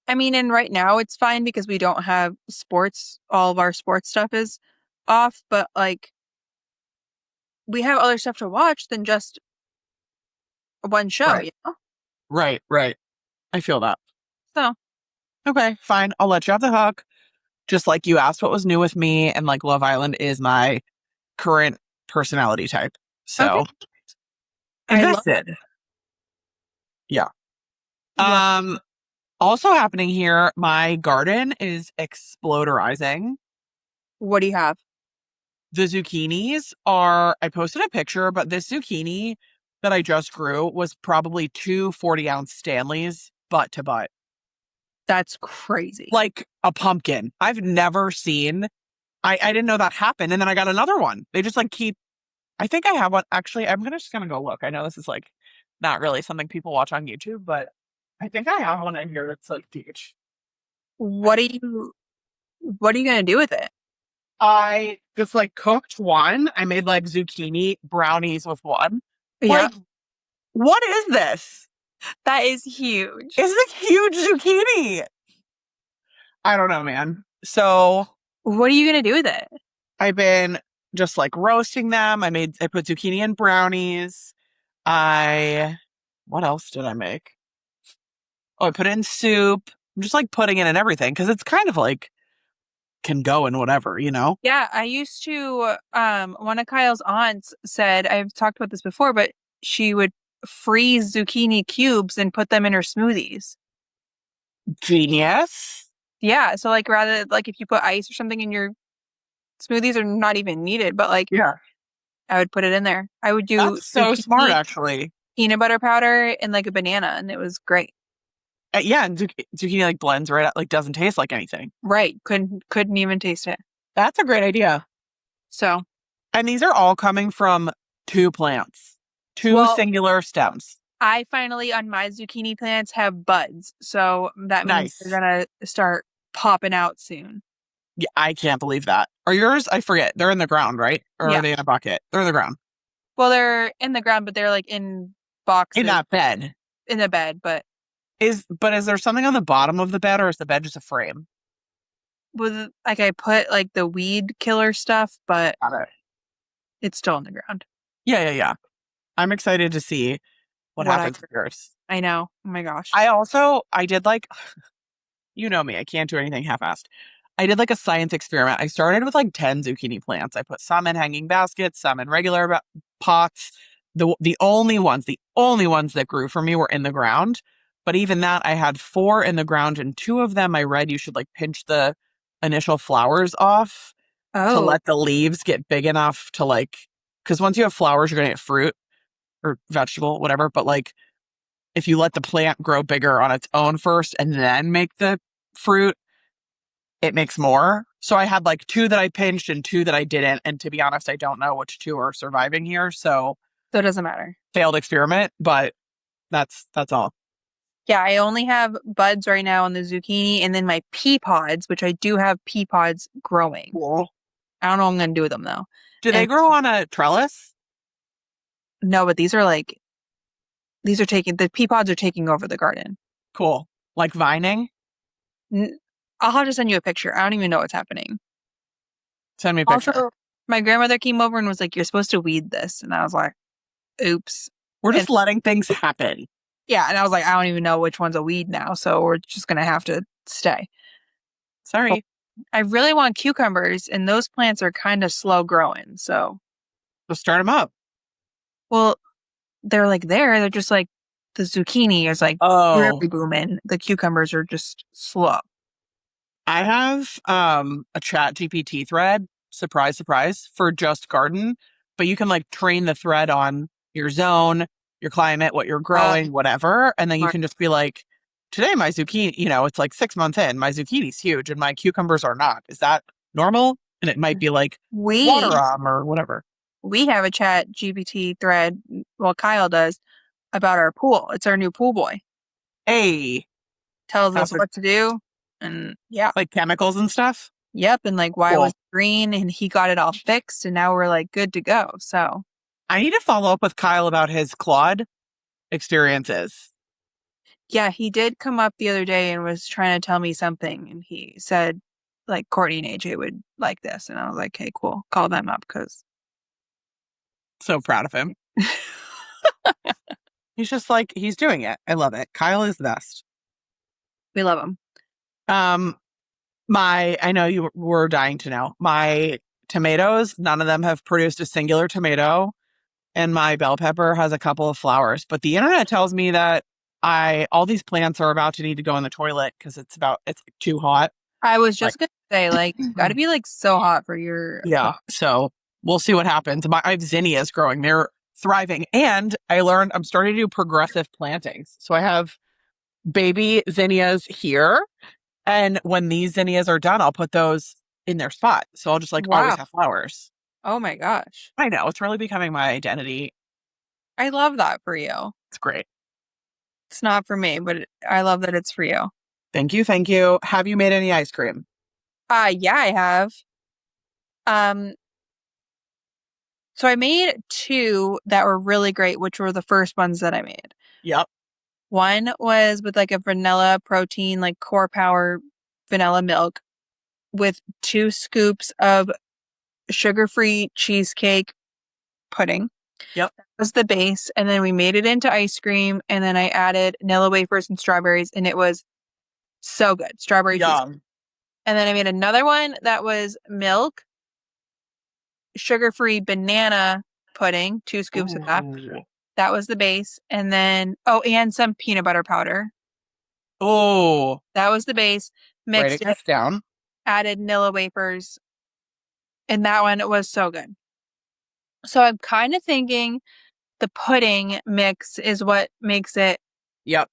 I mean, and right now it's fine because we don't have sports. All of our sports stuff is off, but like we have other stuff to watch than just one show, Right. you know? Right, right. I feel that. So, Okay, fine. I'll let you have the hook. Just like you asked what was new with me, and like Love Island is my current personality type. okay. So I love invested. Yeah. what Um, Also happening here, my garden is exploderizing. what do you have? The zucchinis are, I posted a picture, but this zucchini that I just grew was probably two 40-ounce Stanleys butt to butt. That's crazy. like a pumpkin. I've never seen, I didn't know that happened. And then I got another one. They just like keep, I think I have one. Actually, just gonna go look. I know this is like not really something people watch on YouTube, but I think I have one in here that's like peach. What are you what are you gonna do with it? I just like cooked one. I made like zucchini brownies with one. Yeah, Like, what is this? that is huge. It's a huge zucchini. I don't know, man. So What are you gonna do with it? I've been just like roasting them. I put zucchini in brownies. I, what else did I make? Oh, I put it in soup. I'm just like putting it in everything because it's kind of like can go in whatever, you know? Yeah, I used to one of Kyle's aunts said, I've talked about this before, but she would freeze zucchini cubes and put them in her smoothies. Genius. Yeah, so like rather like if you put ice or something in your smoothies are not even needed, but like Yeah. I would put it in there. I would do That's so smart, zucchini, actually. peanut butter powder, and like a banana, and it was great. Yeah, and zucchini like blends right out, like doesn't taste like anything. Right. Couldn't even taste it. That's a great idea. So, And these are all coming from two plants, two well, singular stems. I finally on my zucchini plants have buds, so that means they're Nice. gonna start popping out soon. Yeah, I can't believe that. Are yours? I forget. They're in the ground, right? Or are Yeah. they in a bucket? They're in the ground. Well, they're in the ground, but they're like in In boxes that bed. in the bed, but Is there something on the bottom of the bed or is the bed just a frame? with like I put like the weed killer stuff, but Got it. it's still in the ground. Yeah, yeah, yeah. I'm excited to see what What I happens with yours. I know. Oh my gosh. I did like, you know me, I can't do anything half-assed. I did like a science experiment. I started with like 10 zucchini plants. I put some in hanging baskets, some in regular pots. The only ones that grew for me were in the ground. But even that, I had 4 in the ground, and 2 of them I read you should like pinch the initial flowers off to Oh, let the leaves get big enough to like, because once you have flowers, you're gonna get fruit or vegetable, whatever. But like, if you let the plant grow bigger on its own first and then make the fruit, it makes more. So I had like 2 that I pinched and 2 that I didn't. And to be honest, I don't know which 2 are surviving here. So so it doesn't matter. failed experiment, but that's all. Yeah, I only have buds right now on the zucchini and then my pea pods, which I do have pea pods growing. Cool. I don't know what I'm gonna do with them though. Do they And grow on a trellis? no, but these are taking the pea pods are taking over the garden. Cool. Like vining? N- I'll have to send you a picture. I don't even know what's happening. Send me a picture. Also, my grandmother came over and was like, "You're supposed to weed this," and I was like, "Oops." We're And just letting things happen. yeah, and I was like, "I don't even know which one's a weed now, so we're just gonna have to stay." But Sorry. I really want cucumbers, and those plants are kind of slow growing. So, Let's start them up. well, they're like there. They're just like the zucchini is like Oh, really booming. The cucumbers are just slow. I have a chat GPT thread, surprise, surprise, for just garden, but you can like train the thread on your zone, your climate, what you're growing, whatever. And then you Smart. can just be like, today my zucchini, it's like 6 months in, my zucchini's huge and my cucumbers are not. Is that normal? And it might be like water We 'em or whatever. we have a chat GPT thread. Well, Kyle does about our pool. It's our new pool boy. Hey, Tells us how's it what to do, and yeah, like chemicals and stuff? yep, and like why it was Cool. green, and he got it all fixed, and now we're like good to go. So I need to follow up with Kyle about his Claude experiences. yeah, he did come up the other day and was trying to tell me something, and he said like Courtney and AJ would like this, and I was like, hey, cool, call them up because So proud of him. He's just like, he's doing it. I love it. Kyle is the best. we love them. Um, I know you were dying to know. My tomatoes, none of them have produced a singular tomato, and my bell pepper has a couple of flowers. But the internet tells me that all these plants are about to need to go in the toilet because it's too hot. I was Like, just gonna say like got to be like so hot for your yeah. So we'll see what happens. I have zinnias growing; they're thriving, and I learned I'm starting to do progressive plantings. So I have baby zinnias here. And when these zinnias are done, I'll put those in their spot. So I'll just like always Wow. have flowers. Oh my gosh. I know it's really becoming my identity. I love that for you. It's great. It's not for me, but I love that it's for you. Thank you. Thank you. Have you made any ice cream? Yeah, I have. Um, so I made two that were really great, which were the first ones that I made. Yep. One was with like a vanilla protein, like core power vanilla milk with 2 scoops of sugar-free cheesecake pudding. Yep. That was the base. And then we made it into ice cream. And then I added vanilla wafers and strawberries, and it was so good. Strawberry cheesecake. Yum. And then I made another one that was milk, sugar-free banana pudding, 2 scoops of that. Ooh. That was the base. And then, oh, and some peanut butter powder. Oh, That was the base. writing Mixed it, this down. added vanilla wafers, and that one was so good. So I'm kind of thinking the pudding mix is what makes it Yep.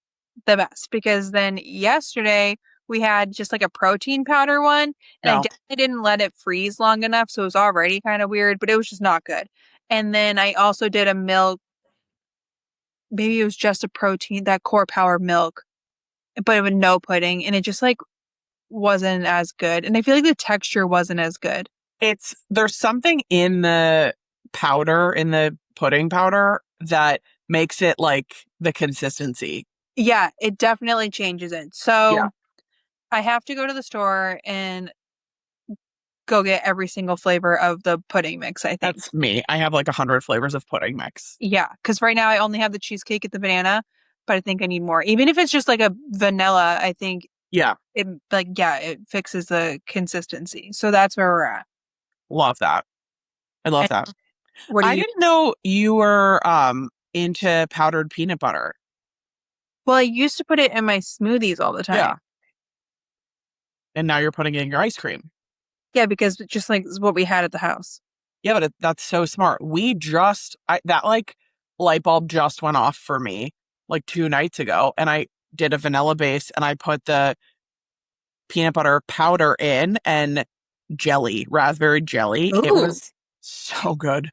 the best because then yesterday we had just like a protein powder one and I No. definitely didn't let it freeze long enough, so it was already kind of weird, but it was just not good. And then I also did a milk, maybe it was just a protein, that core power milk, but with no pudding, and it just like wasn't as good. And I feel like the texture wasn't as good. There's something in the powder, in the pudding powder that makes it like the consistency. Yeah, it definitely changes it. Yeah. So I have to go to the store and go get every single flavor of the pudding mix, I think. That's me. I have like 100 flavors of pudding mix. Yeah, because right now I only have the cheesecake and the banana, but I think I need more. Even if it's just like a vanilla, I think Yeah. it like yeah, it fixes the consistency. So that's where we're at. Love that. I love And that. what do I you? didn't know you were into powdered peanut butter. Well, I used to put it in my smoothies all the Yeah. time. And now you're putting it in your ice cream. Yeah, because it's just like it's what we had at the house. Yeah, but that's so smart. That like light bulb just went off for me like 2 nights ago. And I did a vanilla base and I put the peanut butter powder in and raspberry jelly. It Ooh. was so good.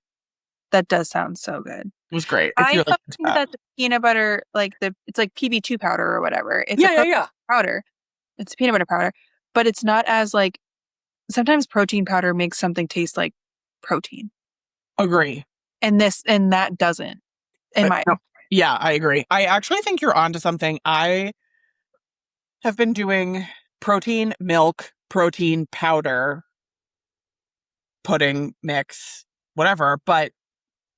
That does sound so good. It was great. If I you're like into find that. that the peanut butter, like it's like PB2 powder or whatever. It's a Yeah. powder. It's peanut butter powder, but it's not as like sometimes protein powder makes something taste like protein. Agree. And that doesn't, in my No. Yeah, I agree. I actually think you're onto something. I have been doing protein milk, protein powder, pudding mix, whatever, but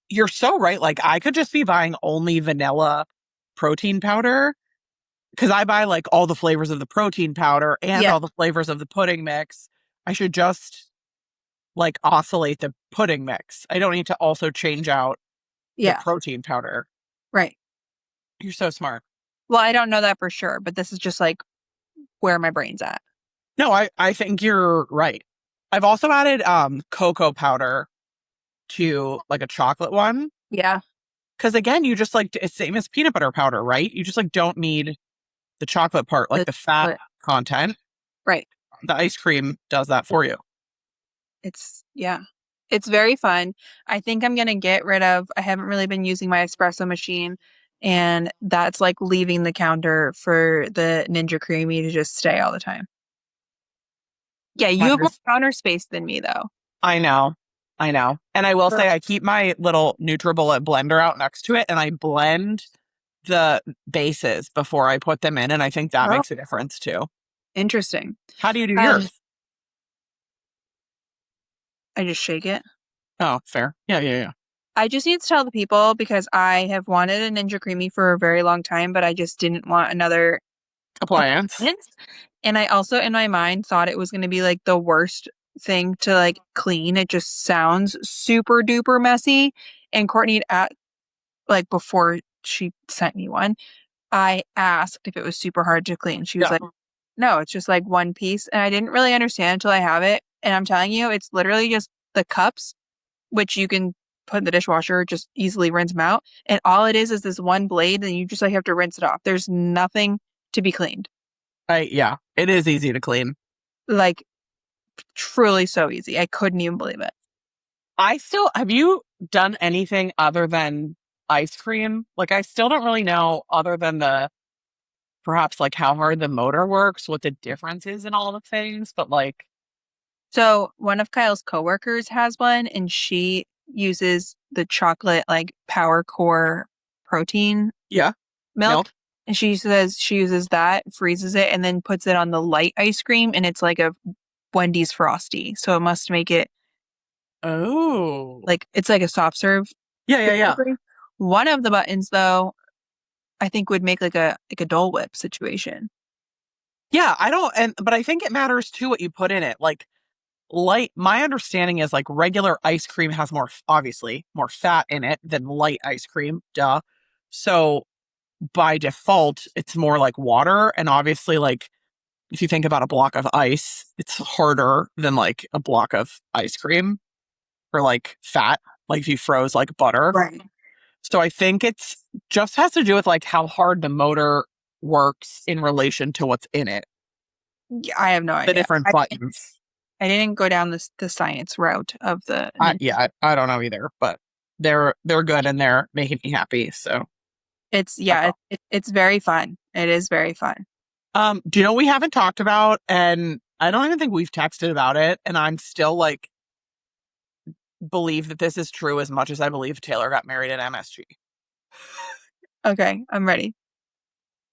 you're so right. Like I could just be buying only vanilla protein powder because I buy like all the flavors of the protein powder and yeah, all the flavors of the pudding mix. I should just like oscillate the pudding mix. I don't need to also change out the yeah, protein powder. right. You're so smart. Well, I don't know that for sure, but this is just like where my brain's at. No, I think you're right. I've also added cocoa powder to like a chocolate one. Yeah, Because again, you just like it's same as peanut butter powder, right? You just like don't need the chocolate part, like the the fat chocolate. content. Right. The ice cream does that for you. Yeah. It's very fun. I think I'm gonna get rid of, I haven't really been using my espresso machine, and that's like leaving the counter for the Ninja Creami to just stay all the time. Yeah, you have more counter space than me though. I know. I know. And I will Sure. say I keep my little NutriBullet blender out next to it and I blend the bases before I put them in. And I think that Oh, makes a difference too. interesting. How do you do Um, yours? I just shake it. Oh, fair. Yeah. I just need to tell the people because I have wanted a Ninja Creami for a very long time, but I just didn't want another Appliance. appliance. And I also, in my mind, thought it was going to be like the worst thing to like clean. It just sounds super duper messy. And Courtney, at like before she sent me one, I asked if it was super hard to clean. She was Yeah. like, no, it's just like one piece. And I didn't really understand until I have it. And I'm telling you, it's literally just the cups, which you can put in the dishwasher, just easily rinse them out. And all it is this one blade, and you just like have to rinse it off. There's nothing to be cleaned. Yeah, it is easy to clean. Like truly so easy. I couldn't even believe it. Have you done anything other than ice cream? Like, I still don't really know other than perhaps like how hard the motor works, what the difference is in all the things, but like, So one of Kyle's coworkers has one and she uses the chocolate like power core protein yeah, milk. milk. And she says she uses that, freezes it, and then puts it on the light ice cream and it's like a Wendy's Frosty. So it must make it Oh, like it's like a soft serve. yeah, yeah, yeah. Delivery. One of the buttons though, I think would make like a Dole Whip situation. Yeah, I don't, but I think it matters too what you put in it. Like, my understanding is like regular ice cream has obviously, more fat in it than light ice cream. Duh. So by default, it's more like water. And obviously, like, if you think about a block of ice, it's harder than like a block of ice cream or like fat, like if you froze like butter. Right. So I think it's just has to do with like how hard the motor works in relation to what's in it, Yeah, I have no the idea. different buttons. I didn't go down the science route of the Yeah, I don't know either, but they're good and they're making me happy. So It's that's yeah, all. it's very fun. It is very fun. Do you know what we haven't talked about? And I don't even think we've texted about it. And I'm still like believe that this is true as much as I believe Taylor got married at MSG. Okay, I'm ready.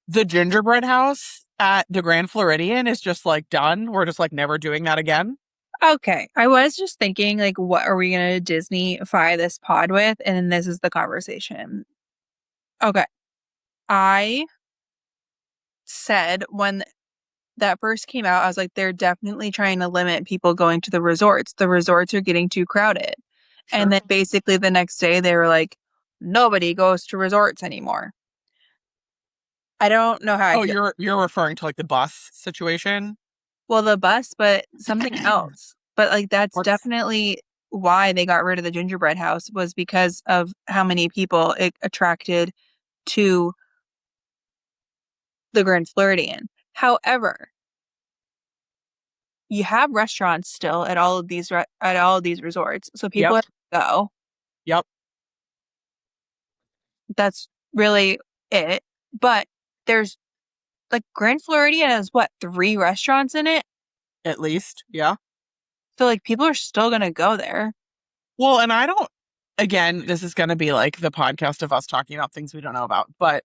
The gingerbread house at the Grand Floridian is just like done. We're just like never doing that again. Okay, I was just thinking like what are we gonna Disney-fy this pod with? And then this is the conversation. Okay. I said when that first came out, I was like, they're definitely trying to limit people going to the resorts. The resorts are getting too crowded. And Sure. then basically the next day they were like, nobody goes to resorts anymore. I don't know how I Oh, feel. you're referring to like the bus situation? Well, the bus, but something else. But like that's What's definitely why they got rid of the gingerbread house was because of how many people it attracted to the Grand Floridian. However, you have restaurants still at all of these at all of these resorts, so people Yep. are gonna go. Yep. That's really it. But there's like Grand Floridian has what, three restaurants in it? At least. Yeah. So like people are still gonna go there. Well, and I don't, again, this is going to be like the podcast of us talking about things we don't know about, but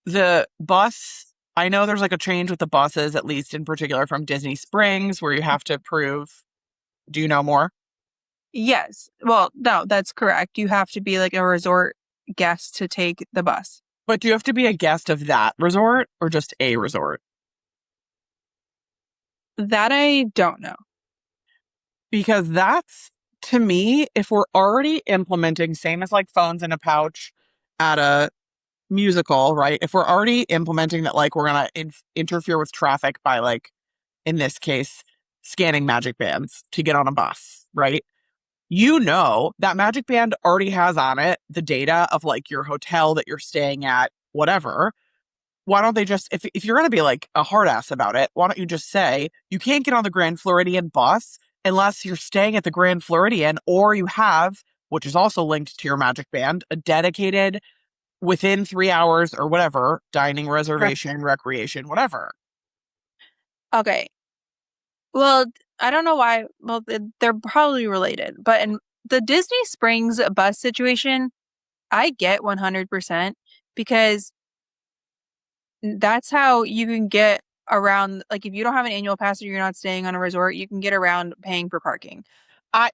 the bus, I know there's like a change with the buses, at least in particular from Disney Springs, where you have to prove, do you know more? Yes. Well, no, that's correct. You have to be like a resort guest to take the bus. But do you have to be a guest of that resort or just a resort? That I don't know. Because that's, to me, if we're already implementing, same as like phones in a pouch at a musical, right? If we're already implementing that, like, we're going to interfere with traffic by, like, in this case, scanning magic bands to get on a bus, right? You know, that magic band already has on it the data of like your hotel that you're staying at, whatever. Why don't they just, if you're going to be like a hard ass about it, why don't you just say you can't get on the Grand Floridian bus unless you're staying at the Grand Floridian or you have, which is also linked to your magic band, a dedicated within 3 hours or whatever, dining Right. reservation, recreation, whatever. Okay. Well, I don't know why. Well, they're probably related, but in the Disney Springs bus situation, I get 100% because that's how you can get around. Like, if you don't have an annual pass or you're not staying on a resort, you can get around paying for parking.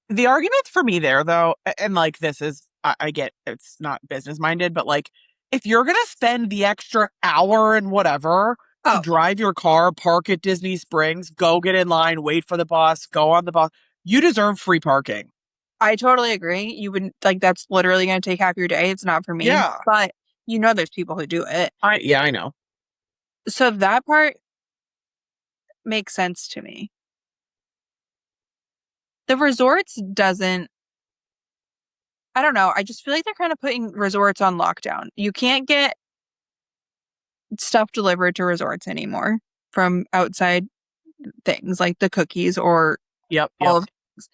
The argument for me there, though, and like this is, I get it's not business minded, but like if you're gonna spend the extra hour and whatever to Oh, drive your car, park at Disney Springs, go get in line, wait for the bus, go on the bus, you deserve free parking. I totally agree. You wouldn't like that's literally going to take half your day. It's not for me, Yeah, but you know, there's people who do it. I know. So that part makes sense to me. The resorts doesn't, I don't know. I just feel like they're kind of putting resorts on lockdown. You can't get stuff delivered to resorts anymore from outside things like the cookies or Yep, all yep, of things.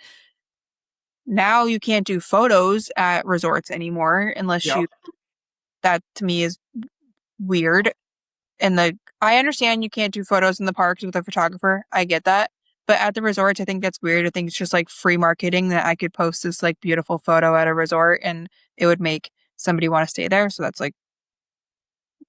Now you can't do photos at resorts anymore unless yep. you, that to me is weird. And I understand you can't do photos in the parks with a photographer. I get that. But at the resorts, I think that's weird. I think it's just like free marketing that I could post this like beautiful photo at a resort and it would make somebody want to stay there. So that's like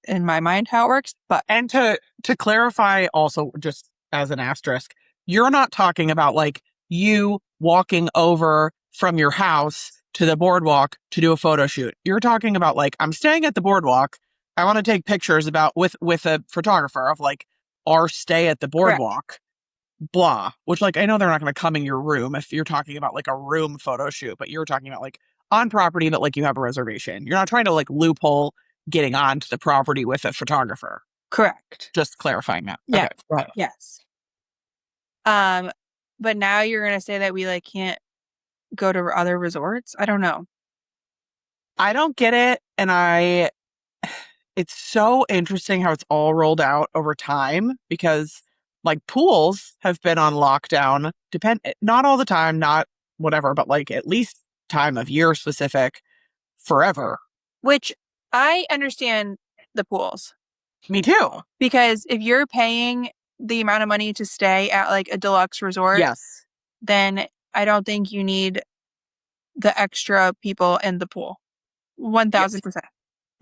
in my mind how it works. But And to clarify also, just as an asterisk, you're not talking about like you walking over from your house to the boardwalk to do a photo shoot. You're talking about like, I'm staying at the boardwalk. I want to take pictures about with a photographer of like our stay at the correct, boardwalk, blah. Which like I know they're not going to come in your room if you're talking about like a room photo shoot, but you're talking about like on property that like you have a reservation. You're not trying to like loophole getting onto the property with a photographer. correct. Just clarifying that. Yeah. Okay. Right. Yes. Um, but now you're gonna say that we like can't go to other resorts? I don't know. I don't get it. And it's so interesting how it's all rolled out over time because like pools have been on lockdown, not all the time, not whatever, but like at least time of year specific forever. Which I understand the pools Me too. because if you're paying the amount of money to stay at like a deluxe resort, Yes. then I don't think you need the extra people in the pool. Yes. 1000%.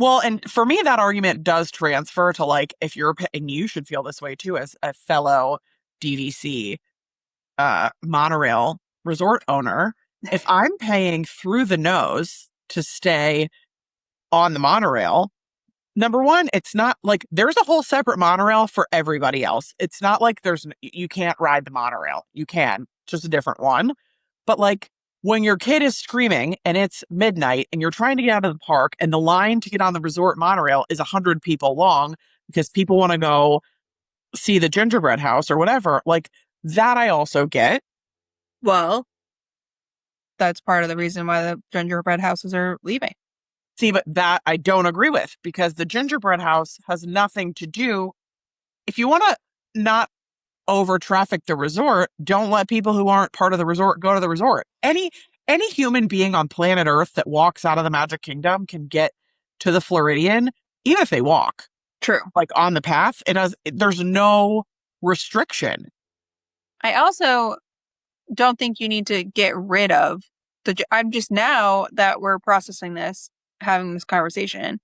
Well, and for me, that argument does transfer to like if and you should feel this way too as a fellow DVC monorail resort owner. If I'm paying through the nose to stay on the monorail, number one, it's not like there's a whole separate monorail for everybody else. It's not like you can't ride the monorail. You can, just a different one. But like when your kid is screaming and it's midnight and you're trying to get out of the park and the line to get on the resort monorail is 100 people long because people want to go see the gingerbread house or whatever, like that I also get. Well, that's part of the reason why the gingerbread houses are leaving. See, but that I don't agree with because the gingerbread house has nothing to do. If you want to not over traffic the resort, don't let people who aren't part of the resort go to the resort. Any human being on planet Earth that walks out of the Magic Kingdom can get to the Floridian, even if they walk True. like on the path. There's no restriction. I also don't think you need to get rid of I'm just now that we're processing this, having this conversation.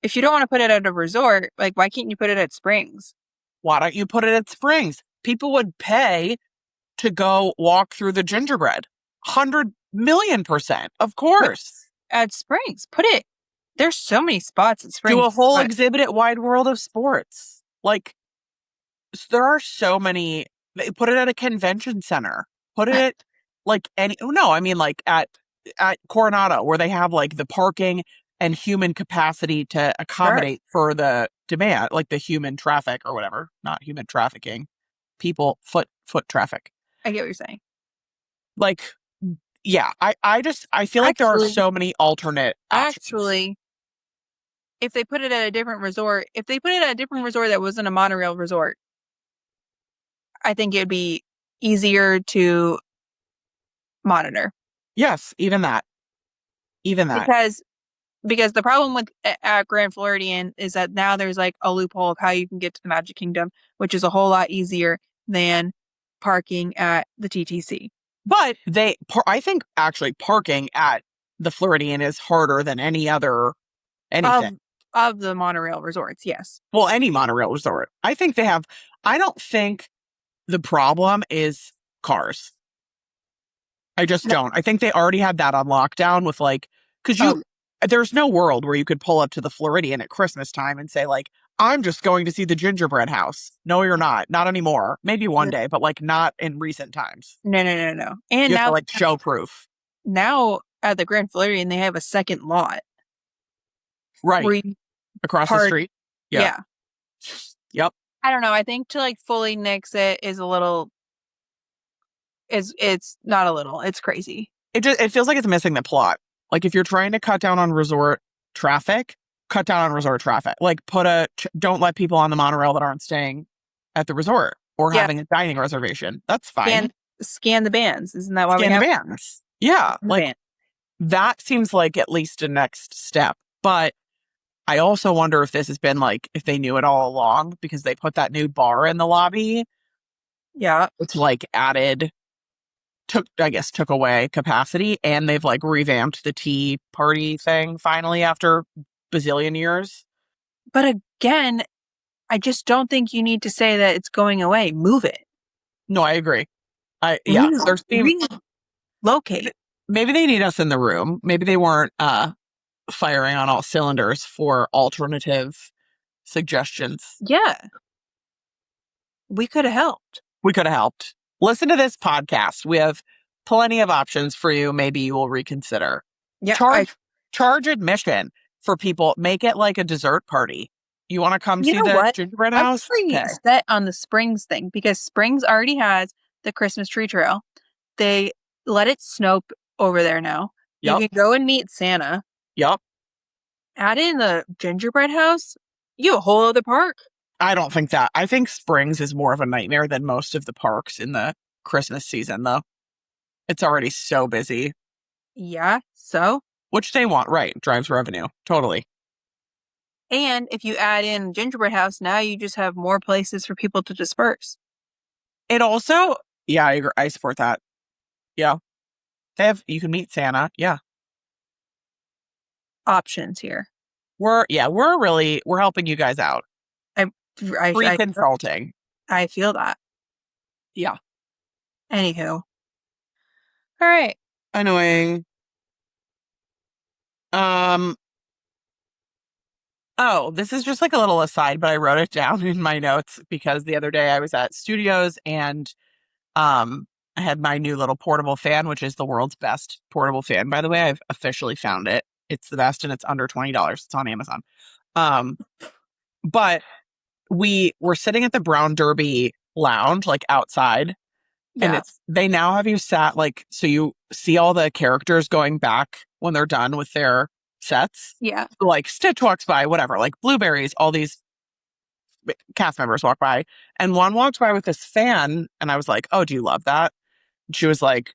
If you don't want to put it at a resort, like why can't you put it at Springs? Why don't you put it at Springs? People would pay to go walk through the gingerbread. 100,000,000%. Of But course. at Springs, put it. There's so many spots at Do Springs. a whole But exhibit at Wide World of Sports. Like, there are so many. Put it at a convention center. Put it like no, I mean like at Coronado where they have like the parking and human capacity to sure, accommodate for the demand, like the human traffic or whatever, not human trafficking, foot traffic. I get what you're saying. Like, yeah, I feel like there are Actually, so many alternate options. actually, if they put it at a different resort, if they put it at a different resort that wasn't a monorail resort, I think it'd be easier to monitor. Yes, even that. Even that. Because the problem with at Grand Floridian is that now there's like a loophole of how you can get to the Magic Kingdom, which is a whole lot easier than parking at the TTC But I think actually parking at the Floridian is harder than any other anything. of the monorail resorts. Yes. Well, any monorail resort. I don't think the problem is cars. I just No. don't. I think they already had that on lockdown with like, because Oh, there's no world where you could pull up to the Floridian at Christmas time and say, like, I'm just going to see the gingerbread house. No, you're not. Not anymore. Maybe one day, but like not in recent times. no, no, no, no. And You have to like show proof. now at the Grand Floridian, they have a second lot Right. where you Across the park. street. Yeah. Yeah. Yep. I don't know. I think to like fully nix it is a little, it's not a little, it's crazy. It feels like it's missing the plot. Like if you're trying to cut down on resort traffic, cut down on resort traffic. Like don't let people on the monorail that aren't staying at the resort or Yeah, having a dining reservation. That's scan fine. scan the bands. Isn't that why we Scan the have bans. Yeah, the like band? that seems like at least a next step. But I also wonder if this has been like if they knew it all along because they put that new bar in the lobby, Yeah, which like took away capacity, and they've like revamped the tea party thing finally after bazillion years. but again, I just don't think you need to say that it's going away. Move it. No, I agree. Yeah, there's theme. Relocate. Maybe they need us in the room. Maybe they weren't firing on all cylinders for alternative suggestions. Yeah, we could have helped. We could have helped. Listen to this podcast. We have plenty of options for you. Maybe you will reconsider. Yeah, Charge admission for people. Make it like a dessert party. You want to come you see know the what? gingerbread I'm house? pretty Okay. set on the Springs thing because Springs already has the Christmas tree trail. They let it snow over there now. You Yep. can go and meet Santa. Yep. Add in the gingerbread house. You have a whole other park. I don't think that. I think Springs is more of a nightmare than most of the parks in the Christmas season, though. It's already so busy, Yeah, so. which they want, right? Drives revenue. Totally. And if you add in gingerbread house, now you just have more places for people to disperse. It also, yeah, I agree. I support that. Yeah. You can meet Santa. Yeah. Options here. We're helping you guys out. I Free I consulting. I feel that. Yeah. Anywho. All right. Annoying. Um, oh, this is just like a little aside, but I wrote it down in my notes because the other day I was at studios and um I had my new little portable fan, which is the world's best portable fan, by the way. I've officially found it. It's the best and it's under $20. It's on Amazon. Um, but we were sitting at the Brown Derby lounge, like outside, and Yeah. they now have you sat like so you see all the characters going back when they're done with their sets. Yeah. So, like Stitch walks by, whatever, like Blueberries, all these cast members walk by, and one walks by with this fan, and I was like, "Oh, do you love that?" And she was like,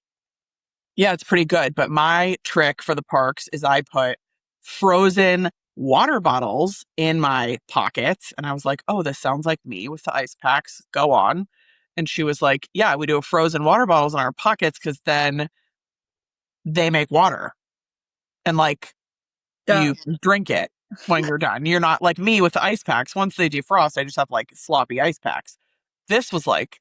"Yeah, it's pretty good, but my trick for the parks is I put frozen water bottles in my pockets." And I was like, "Oh, this sounds like me with the ice packs. Go on." And she was like, "Yeah, we do frozen water bottles in our pockets because then they make water and like Duh. you drink it when you're done. You're not like me with the ice packs. Once they defrost, I just have like sloppy ice packs." This was like,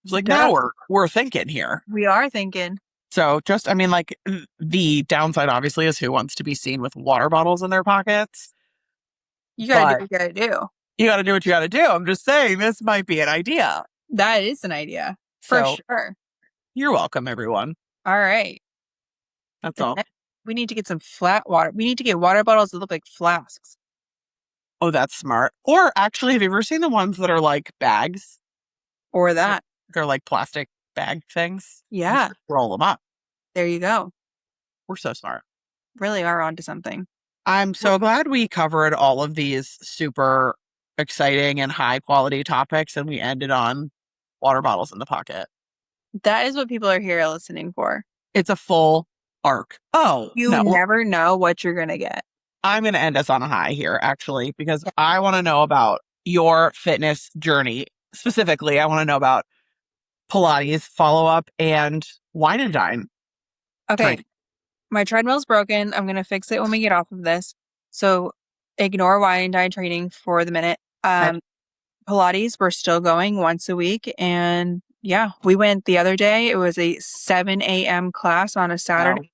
now Duh. we're thinking here. We are thinking. So just, I mean, like the downside obviously is who wants to be seen with water bottles in their pockets, You gotta do but what you gotta do. you got to do what you got to do. I'm just saying this might be an idea. That is an idea. For So sure. you're welcome, everyone. All right. That's And all. then we need to get some flat water. We need to get water bottles that look like flasks. Oh, that's smart. Or actually, have you ever seen the ones that are like bags? Or They're, that. they're like plastic bag things. Yeah. Just roll them up. There you go. We're so smart. Really are onto something. I'm so glad we covered all of these super exciting and high quality topics and we ended on water bottles in the pocket. That is what people are here listening for. It's a full arc. Oh, You no. never know what you're gonna get. I'm going to end us on a high here, actually, because I want to know about your fitness journey. Specifically, I want to know about Pilates follow up and wine and dine. Okay. Training. My treadmill's broken. I'm gonna fix it when we get off of this. So ignore wine and dine training for the minute. Okay. Pilates, we're still going once a week. And yeah, we went the other day. It was a 7 a.m. class on a Saturday.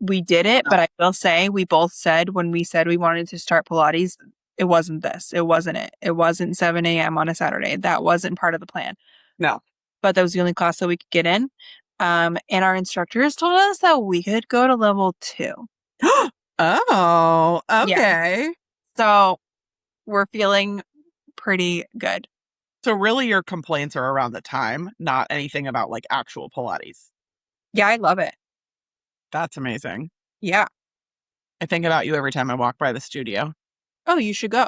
We did it, but I will say we both said when we said we wanted to start Pilates, it wasn't this. It wasn't it. It wasn't 7 a.m. on a Saturday. That wasn't part of the plan. No. But that was the only class that we could get in. And our instructors told us that we could go to level 2. Oh, Yeah. okay. So we're feeling pretty good. So really your complaints are around the time, not anything about like actual Pilates. Yeah, I love it. That's amazing. Yeah. I think about you every time I walk by the studio. Oh, you should go.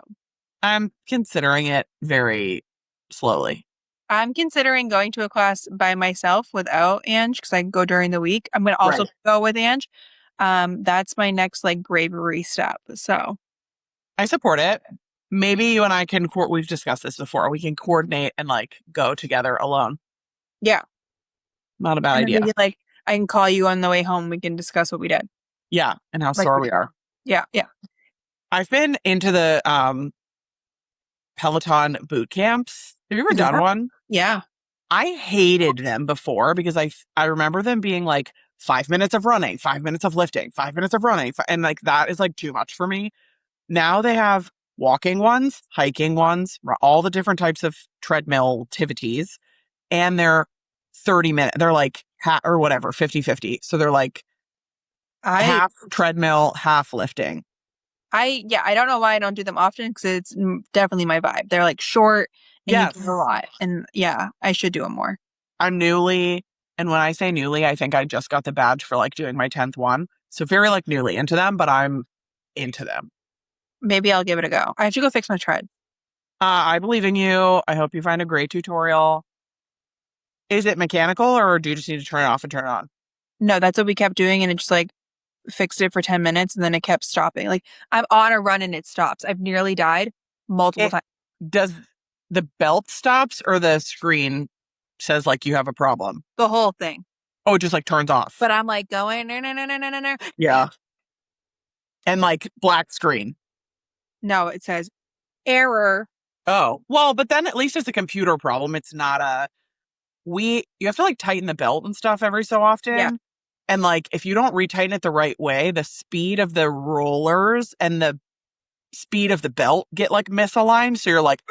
I'm considering it very slowly. I'm considering going to a class by myself without Ange because I can go during the week. I'm going to also Right. go with Ange. That's my next like bravery step. So I support it. Maybe you and I can, we've discussed this before. We can coordinate and like go together alone. yeah. Not a bad And then we idea. can like I can call you on the way home. We can discuss what we did. Yeah. And how Like sore we we did. are. Yeah, yeah. I've been into the Peloton boot camps. Have you ever done Yeah. one? Yeah. I hated them before because I remember them being like 5 minutes of running, 5 minutes of lifting, 5 minutes of running. And like that is like too much for me. Now they have walking ones, hiking ones, all the different types of treadmill activities. And they're 30 minutes. They're like, or whatever, 50-50. So they're like I half treadmill, half lifting. yeah, I don't know why I don't do them often because it's definitely my vibe. They're like short and you Yes. do a lot. And yeah, I should do them more. I'm newly, and when I say newly, I think I just got the badge for like doing my 10th one. So very like newly into them, but I'm into them. Maybe I'll give it a go. I have to go fix my tread. I believe in you. I hope you find a great tutorial. Is it mechanical or do you just need to turn it off and turn it on? No, that's what we kept doing and it just like fixed it for 10 minutes and then it kept stopping. Like I'm on a run and it stops. I've nearly died multiple It times. does the belt stops or the screen says like you have a problem? The whole thing. Oh, it just like turns off. But I'm like going, no, no, no, no, no, no, no. Yeah. And like black screen. No, it says error. Oh, well, but then at least it's a computer problem. It's not you have to like tighten the belt and stuff every so often. Yeah. And like if you don't retighten it the right way, the speed of the rollers and the speed of the belt get like misaligned. So you're like,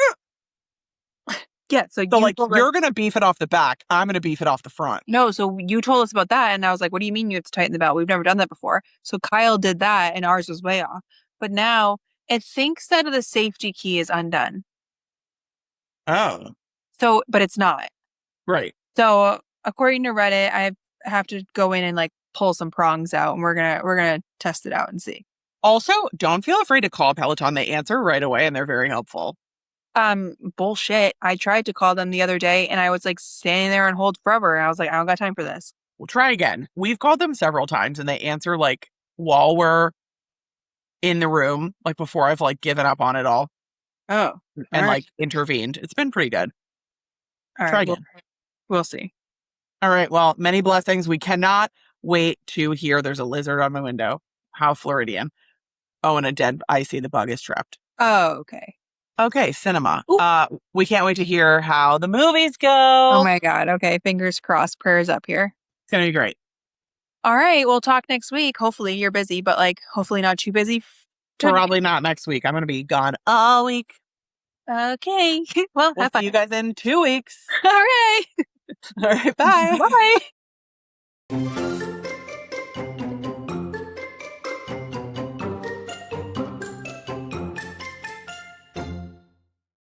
Yeah. So so you like told us, you're gonna beef it off the back. I'm gonna beef it off the front. no, so you told us about that and I was like, what do you mean you have to tighten the belt? We've never done that before. So Kyle did that and ours was way off. But now it thinks that the safety key is undone. Oh, So, but it's not. right. So according to Reddit, I have to go in and like pull some prongs out and we're gonna test it out and see. Also, don't feel afraid to call Peloton. They answer right away and they're very helpful. Bullshit. I tried to call them the other day and I was like standing there on hold forever. And I was like, I don't got time for this. We'll try again. We've called them several times and they answer like while we're in the room, like before I've like given up on it all Oh, and all like right. intervened. It's been pretty good. All Try right. again. We'll see. All right. Well, many blessings. We cannot wait to hear there's a lizard on my window. How Floridian. Oh, and a dead, I see the bug is trapped. Oh, okay. Okay, cinema. Ooh. We can't wait to hear how the movies go. Oh my God. Okay. Fingers crossed. Prayers up here. It's going to be great. All right. We'll talk next week. Hopefully you're busy, but like hopefully not too busy. Probably not next week. I'm going to be gone all week. Okay. Well, We'll have see fun. you guys in 2 weeks. All right. All right. Bye. Bye.